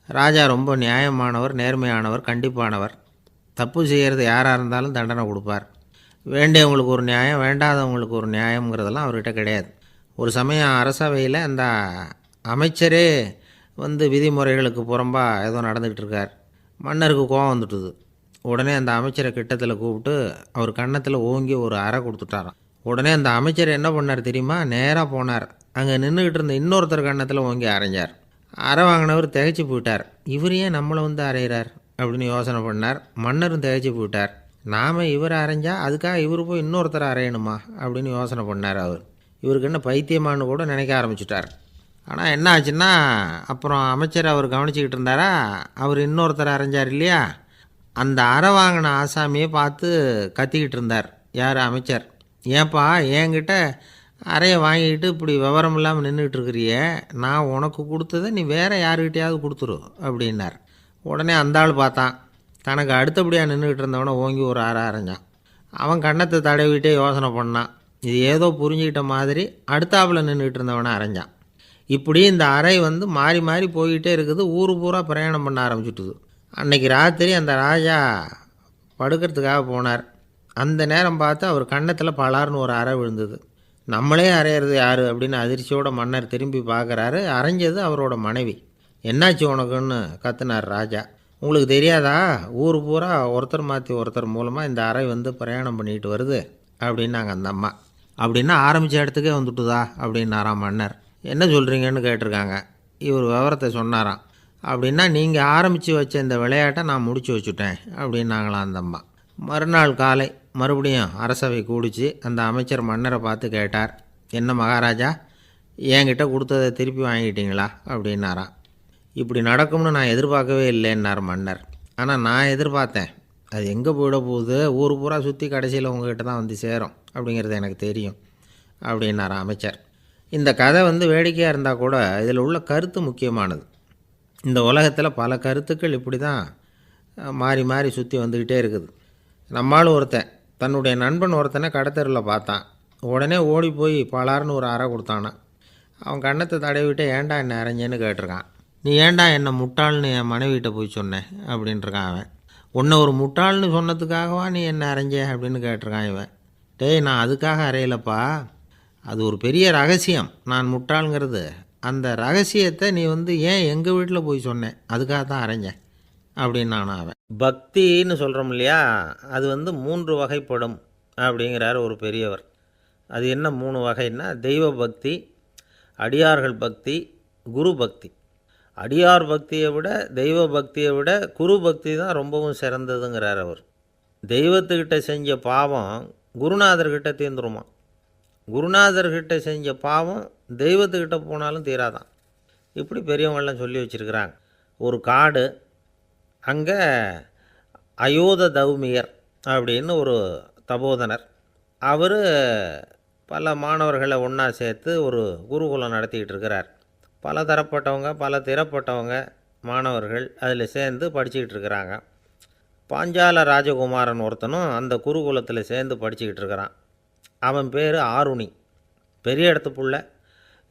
ராஜா ரொம்ப நியாயமானவர், நேர்மையானவர், கண்டிப்பானவர். தப்பு செய்கிறது யாராக இருந்தாலும் தண்டனை கொடுப்பார். வேண்டியவங்களுக்கு ஒரு நியாயம், வேண்டாதவங்களுக்கு ஒரு நியாயங்கிறதெல்லாம் அவர்கிட்ட கிடையாது. ஒரு சமயம் அரசவையில் அந்த அமைச்சரே வந்து விதிமுறைகளுக்கு புறம்பாக ஏதோ நடந்துக்கிட்டு இருக்கார். மன்னருக்கு கோபம் வந்துட்டுது. உடனே அந்த அமைச்சரை கிட்டத்தில் கூப்பிட்டு அவர் கன்னத்தில் ஓங்கி ஒரு அறை கொடுத்துட்டாராம். உடனே அந்த அமைச்சர் என்ன பண்ணார் தெரியுமா, நேராக போனார், அங்கே நின்றுக்கிட்டு இருந்த இன்னொருத்தர் கன்னத்தில் ஓங்கி அரைஞ்சார். அறை வாங்கினவர் திகைச்சு போயிட்டார். இவர் ஏன் நம்மளை வந்து அரைகிறார் அப்படின்னு யோசனை பண்ணார். மன்னரும் திகைச்சு போயிட்டார். நாம் இவர் அரைஞ்சா அதுக்காக இவர் போய் இன்னொருத்தரை அரையணுமா அப்படின்னு யோசனை பண்ணார். இவருக்கு என்ன பைத்தியமானு கூட நினைக்க ஆரம்பிச்சிட்டார். ஆனால் என்ன ஆச்சுன்னா, அப்புறம் அமைச்சர் அவர் கவனிச்சிக்கிட்டு இருந்தாரா, அவர் இன்னொருத்தரை அரைஞ்சார் இல்லையா, அந்த அறை வாங்கின ஆசாமியை பார்த்து கத்திக்கிட்டு இருந்தார். யார்? அமைச்சர். ஏன்பா என்கிட்ட அறையை வாங்கிக்கிட்டு இப்படி விவரம் இல்லாமல் நின்றுக்கிட்டு இருக்கிறிய, நான் உனக்கு கொடுத்ததை நீ வேறு யாருக்கிட்டையாவது கொடுத்துரு அப்படின்னார். உடனே அந்த ஆள் பார்த்தான், தனக்கு அடுத்தபடியாக நின்றுக்கிட்டு இருந்தவனை ஓங்கி ஒரு அறை அரைஞ்சான். அவன் கன்னத்தை தடவிட்டே யோசனை பண்ணான். இது ஏதோ புரிஞ்சுக்கிட்ட மாதிரி அடுத்தாப்பில் நின்றுக்கிட்டு இருந்தவனை அரைஞ்சான். இப்படி இந்த அறை வந்து மாறி மாறி போய்கிட்டே இருக்குது. ஊர் பூரா பிரயாணம் பண்ண ஆரம்பிச்சுட்டுது. அன்றைக்கி ராத்திரி அந்த ராஜா படுக்கிறதுக்காக போனார். அந்த நேரம் பார்த்து அவர் கன்னத்தில் பலார்னு ஒரு அறை விழுந்தது. நம்மளே அரையிறது யார் அப்படின்னு அதிர்ச்சியோட மன்னர் திரும்பி பார்க்குறாரு. அரைஞ்சது அவரோட மனைவி. என்னாச்சு உனக்குன்னு கத்துனார் ராஜா. உங்களுக்கு தெரியாதா, ஊர் பூரா ஒருத்தர் மாற்றி ஒருத்தர் மூலமாக இந்த அறை வந்து பிரயாணம் பண்ணிட்டு வருது அப்படின்னாங்க அந்த அம்மா. அப்படின்னா ஆரம்பித்த இடத்துக்கே வந்துட்டுதா அப்படின்னாராம் மன்னர். என்ன சொல்கிறீங்கன்னு கேட்டிருக்காங்க. இவர் விவரத்தை சொன்னாராம். அப்படின்னா நீங்கள் ஆரம்பித்து வச்ச இந்த விளையாட்டை நான் முடித்து வச்சுட்டேன் அப்படின்னாங்களாம் அந்த அம்மா. மறுநாள் காலை மறுபடியும் அரசவை கூடிச்சு. அந்த அமைச்சர் மன்னரை பார்த்து கேட்டார், என்ன மகாராஜா, என்கிட்ட கொடுத்ததை திருப்பி வாங்கிட்டீங்களா அப்படின்னாராம். இப்படி நடக்கும்னு நான் எதிர்பார்க்கவே இல்லைன்னார் மன்னர். ஆனால் நான் எதிர்பார்த்தேன், அது எங்கே போயிட போகுது, ஊர் பூரா சுற்றி கடைசியில் உங்ககிட்ட தான் வந்து சேரும் அப்படிங்கிறது எனக்கு தெரியும் அப்படின்னாராம் அமைச்சர். இந்த கதை வந்து வேடிக்கையாக இருந்தால் கூட இதில் உள்ள கருத்து முக்கியமானது. இந்த உலகத்தில் பல கருத்துக்கள் இப்படி தான் மாறி மாறி சுற்றி வந்துக்கிட்டே இருக்குது. நம்மளும் ஒருத்தன் தன்னுடைய நண்பன் ஒருத்தனை கடத்தரில் பார்த்தான். உடனே ஓடி போய் பலார்னு ஒரு அறை கொடுத்தானான். அவன் கன்னத்தை தடவிட்டு ஏன்டா என்னை அரைஞ்சேன்னு கேட்டிருக்கான். நீ ஏன்டா என்னை முட்டாள்னு என் மனைவிட்ட போய் சொன்னேன் அப்படின்ட்டுருக்கான் அவன். உன்னை ஒரு முட்டாள்னு சொன்னதுக்காகவா நீ என்னை அரைஞ்சே அப்படின்னு கேட்டிருக்கான் இவன். டேய், நான் அதுக்காக அறையலப்பா, அது ஒரு பெரிய ரகசியம், நான் முட்டாளுங்கிறது. அந்த ரகசியத்தை நீ வந்து ஏன் எங்கள் வீட்டில் போய் சொன்னேன், அதுக்காக தான் அரைஞ்சேன் அப்படின்னு நான் அவன். பக்தின்னு சொல்கிறோம் இல்லையா, அது வந்து 3 வகைப்படும் அப்படிங்கிறார் ஒரு பெரியவர். அது என்ன 3 வகைன்னா, தெய்வ பக்தி, அடியார்கள் பக்தி, குரு பக்தி. அடியார் பக்தியை விட தெய்வ பக்தியை விட குரு பக்தி தான் ரொம்பவும் சிறந்ததுங்கிறார் அவர். தெய்வத்துக்கிட்ட செஞ்ச பாவம் குருநாதர்கிட்ட தீர்ந்துருமா, குருநாதர்கிட்ட செஞ்ச பாவம் தெய்வத்துக்கிட்ட போனாலும் தீராதான். இப்படி பெரியவங்களாம் சொல்லி வச்சுருக்கிறாங்க. ஒரு காடு, அங்கே அயோத தௌமியர் அப்படின்னு ஒரு தபோதனர். அவர் பல மாணவர்களை ஒன்றா சேர்த்து ஒரு குருகுலம் நடத்திக்கிட்டு இருக்கிறார். பல தரப்பட்டவங்க, பல திறப்பட்டவங்க மாணவர்கள் அதில் சேர்ந்து படிச்சுக்கிட்டு இருக்கிறாங்க. பாஞ்சால ராஜகுமாரன் ஒருத்தனும் அந்த குருகுலத்தில் சேர்ந்து படிச்சுக்கிட்டு இருக்கிறான். அவன் பேர் ஆருணி. பெரிய இடத்து புள்ள,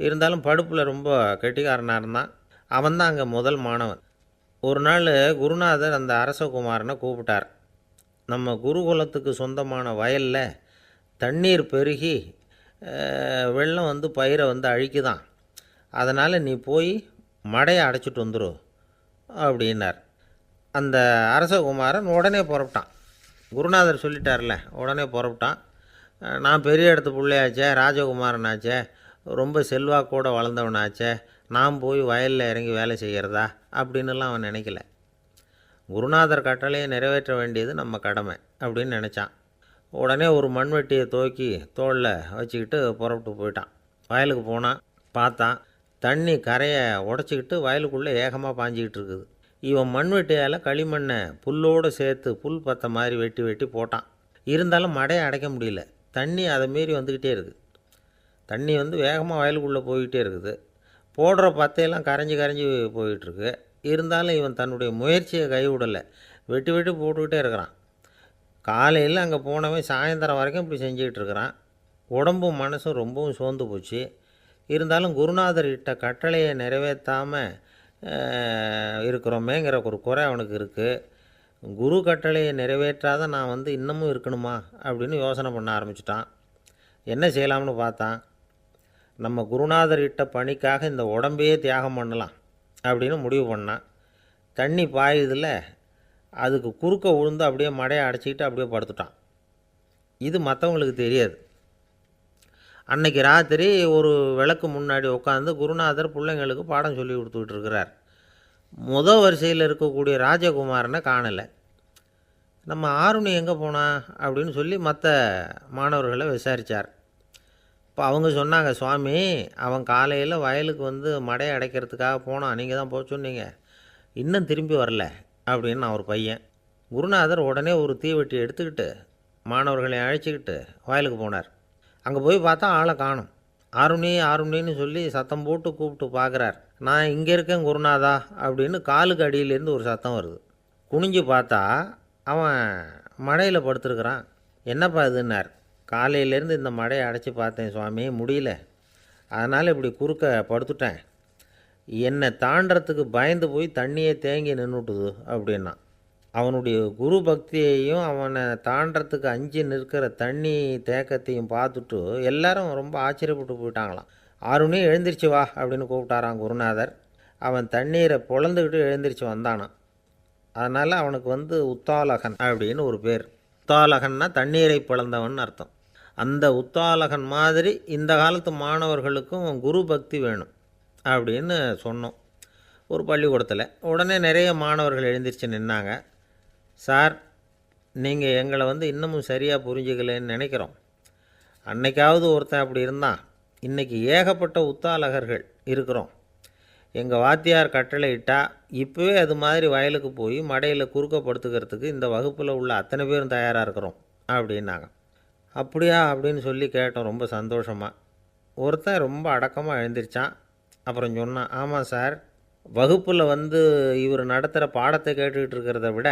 இருந்தாலும் படுப்பில் ரொம்ப கெட்டிக்காரனாக இருந்தான். அவன் தான் அங்கே முதல் மாணவன். ஒரு நாள் குருநாதர் அந்த அரசகுமாரனை கூப்பிட்டார். நம்ம குருகுலத்துக்கு சொந்தமான வயலில் தண்ணீர் பெருகி வெள்ளம் வந்து பயிரை வந்து அழிக்குதான், அதனால் நீ போய் மடையை அடைச்சிட்டு வந்துரு அப்படின்னார். அந்த அரசகுமாரன் உடனே புறப்பட்டான். குருநாதர் சொல்லிட்டார்ல, உடனே புறப்பட்டான். நான் பெரிய இடத்து பிள்ளையாச்சே, ராஜகுமாரனாச்சே, ரொம்ப செல்வாக்கூட வளர்ந்தவனாச்சே, நான் போய் வயலில் இறங்கி வேலை செய்கிறதா அப்படின்னுலாம் அவன் நினைக்கல. குருநாதர் கட்டளையை நிறைவேற்ற வேண்டியது நம்ம கடமை அப்படின்னு நினச்சான். உடனே ஒரு மண்வெட்டியை தூக்கி தோளில் வச்சுக்கிட்டு புறப்பட்டு போயிட்டான். வயலுக்கு போனான். பார்த்தான், தண்ணி கரையை உடச்சிக்கிட்டு வயலுக்குள்ளே ஏகமாக பாஞ்சிக்கிட்டு இருக்குது. இவன் மண்வெட்டியால் களிமண்ணை புல்லோடு சேர்த்து புல் பற்ற மாதிரி வெட்டி வெட்டி போட்டான். இருந்தாலும் மடையை அடைக்க முடியல. தண்ணி அதை மீறி வந்துக்கிட்டே இருக்குது. தண்ணி வேகமாக வயலுக்குள்ளே போய்கிட்டே இருக்குது. போடுற பத்தையெல்லாம் கரைஞ்சி கரைஞ்சி போயிட்டுருக்கு. இருந்தாலும் இவன் தன்னுடைய முயற்சியை கைவிடலை. வெட்டி வெட்டி போட்டுக்கிட்டே இருக்கிறான். காலையில் அங்கே போனவன் சாயந்தரம் வரைக்கும் இப்படி செஞ்சுக்கிட்டு இருக்கிறான். உடம்பும் மனசும் ரொம்பவும் சோர்ந்து போச்சு. இருந்தாலும் குருநாதர் இட்ட கட்டளையை நிறைவேற்றாமல் இருக்கிறோமேங்கிற ஒரு குறை அவனுக்கு இருக்குது. குரு கட்டளையை நிறைவேற்றாத நான் இன்னமும் இருக்கணுமா அப்படின்னு யோசனை பண்ண ஆரம்பிச்சிட்டான். என்ன செய்யலாம்னு பார்த்தான். நம்ம குருநாதர் இட்ட பணிக்காக இந்த உடம்பையே தியாகம் பண்ணலாம் அப்படின்னு முடிவு பண்ணான். தண்ணி பாயுதில் அதுக்கு குறுக்க விழுந்து அப்படியே மடையை அடைச்சிக்கிட்டு அப்படியே படுத்துட்டான். இது மற்றவங்களுக்கு தெரியாது. அன்னைக்கு ராத்திரி ஒரு விளக்கு முன்னாடி உட்காந்து குருநாதர் பிள்ளைங்களுக்கு பாடம் சொல்லி கொடுத்துக்கிட்டு இருக்கிறார். முதல் வரிசையில் இருக்கக்கூடிய ராஜகுமாரனை காணலை. நம்ம ஆருணி எங்கே போனா அப்படின்னு சொல்லி மற்ற மாணவர்களை விசாரித்தார். இப்போ அவங்க சொன்னாங்க, சுவாமி அவன் காலையில் வயலுக்கு மடையை அடைக்கிறதுக்காக போனான், நீங்கள் தான் போக சொன்னீங்க, இன்னும் திரும்பி வரல அப்படின்னு அவர் பையன். குருநாதர் உடனே ஒரு தீவெட்டி எடுத்துக்கிட்டு மாணவர்களை அழைச்சிக்கிட்டு வயலுக்கு போனார். அங்கே போய் பார்த்தா ஆளை காணும். ஆருணி ஆருணின்னு சொல்லி சத்தம் போட்டு கூப்பிட்டு பார்க்குறார். நான் இங்கே இருக்கேன் குருநாதா அப்படின்னு காலுக்கு அடியிலேருந்து ஒரு சத்தம் வருது. குனிஞ்சு பார்த்தா அவன் மடையில் படுத்துருக்குறான். என்னப்பா இதுன்னார். காலையிலேருந்து இந்த மடையை அடைச்சி பார்த்தேன் சுவாமி, முடியல, அதனால் இப்படி குறுக்க படுத்துட்டேன். என்னை தாண்டறதுக்கு பயந்து போய் தண்ணியை தேங்கி நின்றுட்டுது அப்படின்னா. அவனுடைய குரு பக்தியையும் அவனை தாண்டறதுக்கு அஞ்சு நிற்கிற தண்ணி தேக்கத்தையும் பார்த்துட்டு எல்லாரும் ரொம்ப ஆச்சரியப்பட்டு போயிட்டாங்களாம். ஆருணி எழுந்திரிச்சு வா அப்படின்னு கூப்பிட்டாரான் குருநாதர். அவன் தண்ணீரை பொழந்துக்கிட்டு எழுந்திரிச்சு வந்தானான். அதனால் அவனுக்கு உத்தாலகன் அப்படின்னு ஒரு பேர். உத்தாலகன்னா தண்ணீரை பிளந்தவன் அர்த்தம். அந்த உத்தாலகன் மாதிரி இந்த காலத்து மாணவர்களுக்கும் குரு பக்தி வேணும் அப்படின்னு சொன்னோம் ஒரு பள்ளிக்கூடத்தில். உடனே நிறைய மாணவர்கள் எழுந்திரிச்சு நின்னாங்க. சார், நீங்கள் எங்களை இன்னமும் சரியாக புரிஞ்சுக்கலன்னு நினைக்கிறோம். அன்னைக்காவது ஒருத்தன் அப்படி இருந்தான், இன்றைக்கி ஏகப்பட்ட உத்தாலகர்கள் இருக்கிறோம். எங்கள் வாத்தியார் கட்டளை இட்டால் இப்போவே அது மாதிரி வயலுக்கு போய் மடையில் குறுக்கப்படுத்துக்கிறதுக்கு இந்த வகுப்பில் உள்ள அத்தனை பேரும் தயாராக இருக்கிறோம் அப்படின்னாங்க. அப்படியா அப்படின்னு சொல்லி கேட்டோம் ரொம்ப சந்தோஷமாக. ஒருத்தன் ரொம்ப அடக்கமாக எழுந்திரிச்சான். அப்புறம் சொன்னான், ஆமாம் சார், வகுப்பில் இவர் நடத்துகிற பாடத்தை கேட்டுக்கிட்டு இருக்கிறத விட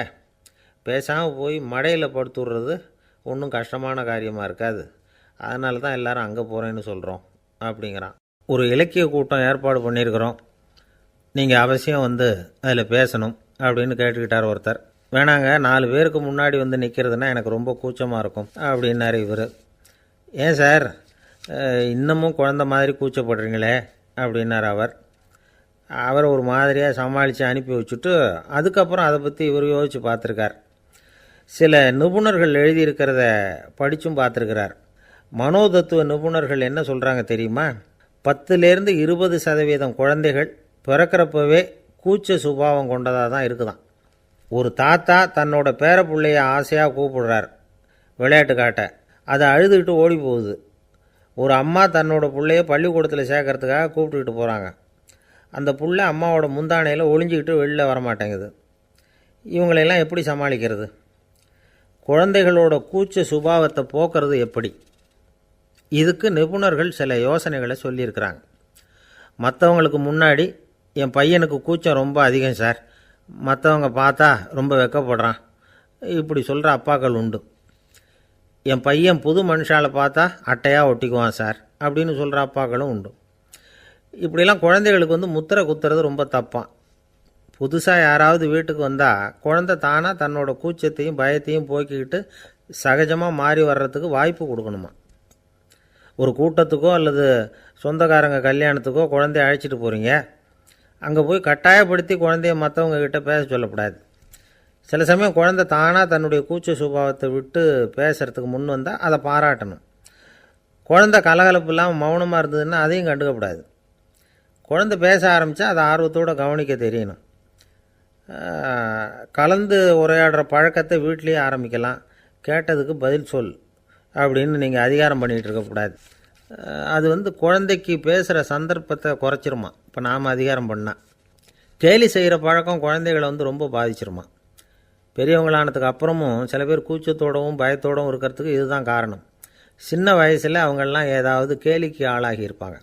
பேசாமல் போய் மடையில் படுத்துடுறது ஒன்றும் கஷ்டமான காரியமாக இருக்காது. அதனால தான் எல்லோரும் அங்கே போகிறேன்னு சொல்கிறோம் அப்படிங்கிறான். ஒரு இலக்கிய கூட்டம் ஏற்பாடு பண்ணியிருக்கிறோம், நீங்கள் அவசியம் அதில் பேசணும் அப்படின்னு கேட்டுக்கிட்டார் ஒருத்தர். வேணாங்க, 4 பேருக்கு முன்னாடி நிற்கிறதுனா எனக்கு ரொம்ப கூச்சமாக இருக்கும் அப்படின்னாரு இவர். ஏன் சார் இன்னமும் குழந்த மாதிரி கூச்சப்படுறீங்களே அப்படின்னார் அவர். அவரை ஒரு மாதிரியாக சமாளித்து அனுப்பி வச்சுட்டு அதுக்கப்புறம் அதை பற்றி இவர் யோசித்து பார்த்துருக்கார். சில நிபுணர்கள் எழுதியிருக்கிறத படித்தும் பார்த்துருக்கிறார். மனோதத்துவ நிபுணர்கள் என்ன சொல்கிறாங்க தெரியுமா? 10லேருந்து 20% குழந்தைகள் பிறக்கிறப்பவே கூச்ச சுபாவம் கொண்டதாக தான் இருக்குதான். ஒரு தாத்தா தன்னோட பேர பிள்ளைய ஆசையாக கூப்பிடுறார் விளையாட்டு காட்ட, அதை அழுதுகிட்டு ஓடி போகுது. ஒரு அம்மா தன்னோட பிள்ளைய பள்ளிக்கூடத்தில் சேர்க்கறதுக்காக கூப்பிட்டுக்கிட்டு போகிறாங்க. அந்த புள்ள அம்மாவோட முந்தானையில் ஒளிஞ்சிக்கிட்டு வெளில வரமாட்டேங்குது. இவங்களையெல்லாம் எப்படி சமாளிக்கிறது? குழந்தைகளோட கூச்ச சுபாவத்தை போக்குறது எப்படி? இதுக்கு நிபுணர்கள் சில யோசனைகளை சொல்லியிருக்கிறாங்க. மற்றவங்களுக்கு முன்னாடி என் பையனுக்கு கூச்சம் ரொம்ப அதிகம் சார், மற்றவங்க பார்த்தா ரொம்ப வெக்கப்படுறான், இப்படி சொல்கிற அப்பாக்கள் உண்டு. என் பையன் புது மனுஷாலை பார்த்தா அட்டையாக ஒட்டிக்குவான் சார் அப்படின்னு சொல்கிற அப்பாக்களும் உண்டு. இப்படிலாம் குழந்தைகளுக்கு முத்திரை குத்துறது ரொம்ப தப்பான். புதுசாக யாராவது வீட்டுக்கு வந்தால் குழந்தை தானாக தன்னோட கூச்சத்தையும் பயத்தையும் போக்கிக்கிட்டு சகஜமாக மாறி வர்றதுக்கு வாய்ப்பு கொடுக்கணுமா. ஒரு கூட்டத்துக்கோ அல்லது சொந்தக்காரங்க கல்யாணத்துக்கோ குழந்தைய அழைச்சிட்டு போகிறீங்க, அங்கே போய் கட்டாயப்படுத்தி குழந்தைய மற்றவங்க கிட்ட பேச சொல்லக்கூடாது. சில சமயம் குழந்தை தானாக தன்னுடைய கூச்ச சுபாவத்தை விட்டு பேசுகிறதுக்கு முன் வந்தால் அதை பாராட்டணும். குழந்தை கலகலப்பு இல்லாமல் மௌனமாக இருந்ததுன்னா அதையும் கண்டுக்கக்கூடாது. குழந்தை பேச ஆரம்பித்தா அதை ஆர்வத்தோடு கவனிக்க தெரியணும். கலந்து உரையாடுற பழக்கத்தை வீட்லேயே ஆரம்பிக்கலாம். கேட்டதுக்கு பதில் சொல் அப்படின்னு நீங்கள் அதிகாரம் பண்ணிகிட்டு இருக்கக்கூடாது. அது குழந்தைக்கு பேசுகிற சந்தர்ப்பத்தை குறைச்சிருமா. இப்போ நாம் அதிகாரம் பண்ணால் கேலி செய்கிற பழக்கம் குழந்தைகளை ரொம்ப பாதிச்சிருமா. பெரியவங்களானதுக்கு அப்புறமும் சில பேர் கூச்சத்தோடவும் பயத்தோடவும் இருக்கிறதுக்கு இதுதான் காரணம். சின்ன வயசில் அவங்கெல்லாம் ஏதாவது கேலிக்கு ஆளாகி இருப்பாங்க.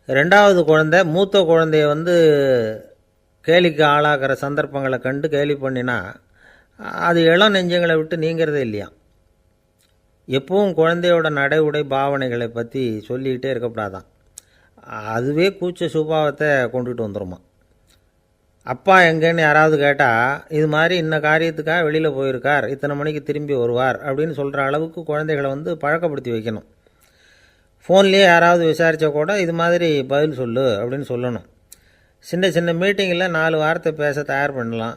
ரெண்டாவது குழந்தை மூத்த குழந்தைய கேலிக்கு ஆளாகிற சந்தர்ப்பங்களை கண்டு கேலி பண்ணினா அது இளம் நெஞ்சங்களை விட்டு நீங்கிறதே இல்லையா. எப்பவும் குழந்தையோட நடை உடை பாவனைகளை பற்றி சொல்லிக்கிட்டே இருக்கக்கூடாதான். அதுவே கூச்ச சுபாவத்தை கொண்டுட்டு வந்துடுமா. அப்பா எங்கேன்னு யாராவது கேட்டால் இது மாதிரி இன்ன காரியத்துக்காக வெளியில் போயிருக்கார், இத்தனை மணிக்கு திரும்பி வருவார் அப்படின்னு சொல்கிற அளவுக்கு குழந்தைகளை பழக்கப்படுத்தி வைக்கணும். ஃபோன்லேயே யாராவது விசாரித்தா கூட இது மாதிரி பதில் சொல்லு அப்படின்னு சொல்லணும். சின்ன சின்ன மீட்டிங்கில் 4 வார்த்தை பேச தயார் பண்ணலாம்.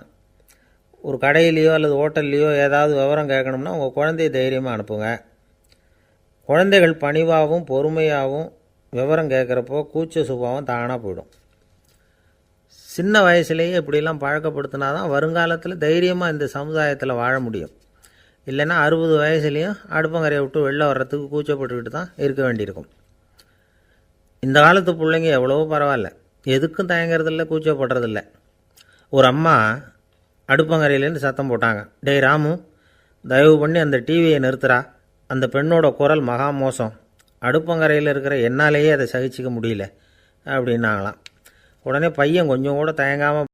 ஒரு கடையிலையோ அல்லது ஹோட்டல்லையோ ஏதாவது விவரம் கேட்கணும்னா உங்கள் குழந்தைய தைரியமாக அனுப்புங்க. குழந்தைகள் பணிவாகவும் பொறுமையாகவும் விவரம் கேட்குறப்போ கூச்ச சுபாவம் தானாக போயிடும். சின்ன வயசுலேயே இப்படிலாம் பழக்கப்படுத்தினா தான் வருங்காலத்தில் தைரியமாக இந்த சமுதாயத்தில் வாழ முடியும். இல்லைன்னா 60 வயசுலேயும் அடுப்பங்கரையை விட்டு வெளில வர்றதுக்கு கூச்சப்பட்டுக்கிட்டு தான் இருக்க வேண்டியிருக்கும். இந்த காலத்து பிள்ளைங்க எவ்வளவோ பரவாயில்ல, எதுக்கும் தயங்குறதில்ல, கூச்சப்படுறதில்ல. ஒரு அம்மா அடுப்பங்கரையிலேருந்து சத்தம் போட்டாங்க, டேய் ராமு, தயவு பண்ணி அந்த டிவியை நிறுத்துறா, அந்த பெண்ணோட குரல் மகா மோசம், அடுப்பங்கரையில் இருக்கிற என்னாலேயே அதை சகிச்சிக்க முடியல அப்படின்னாங்களாம். உடனே பையன் கொஞ்சம் கூட தயங்காமல்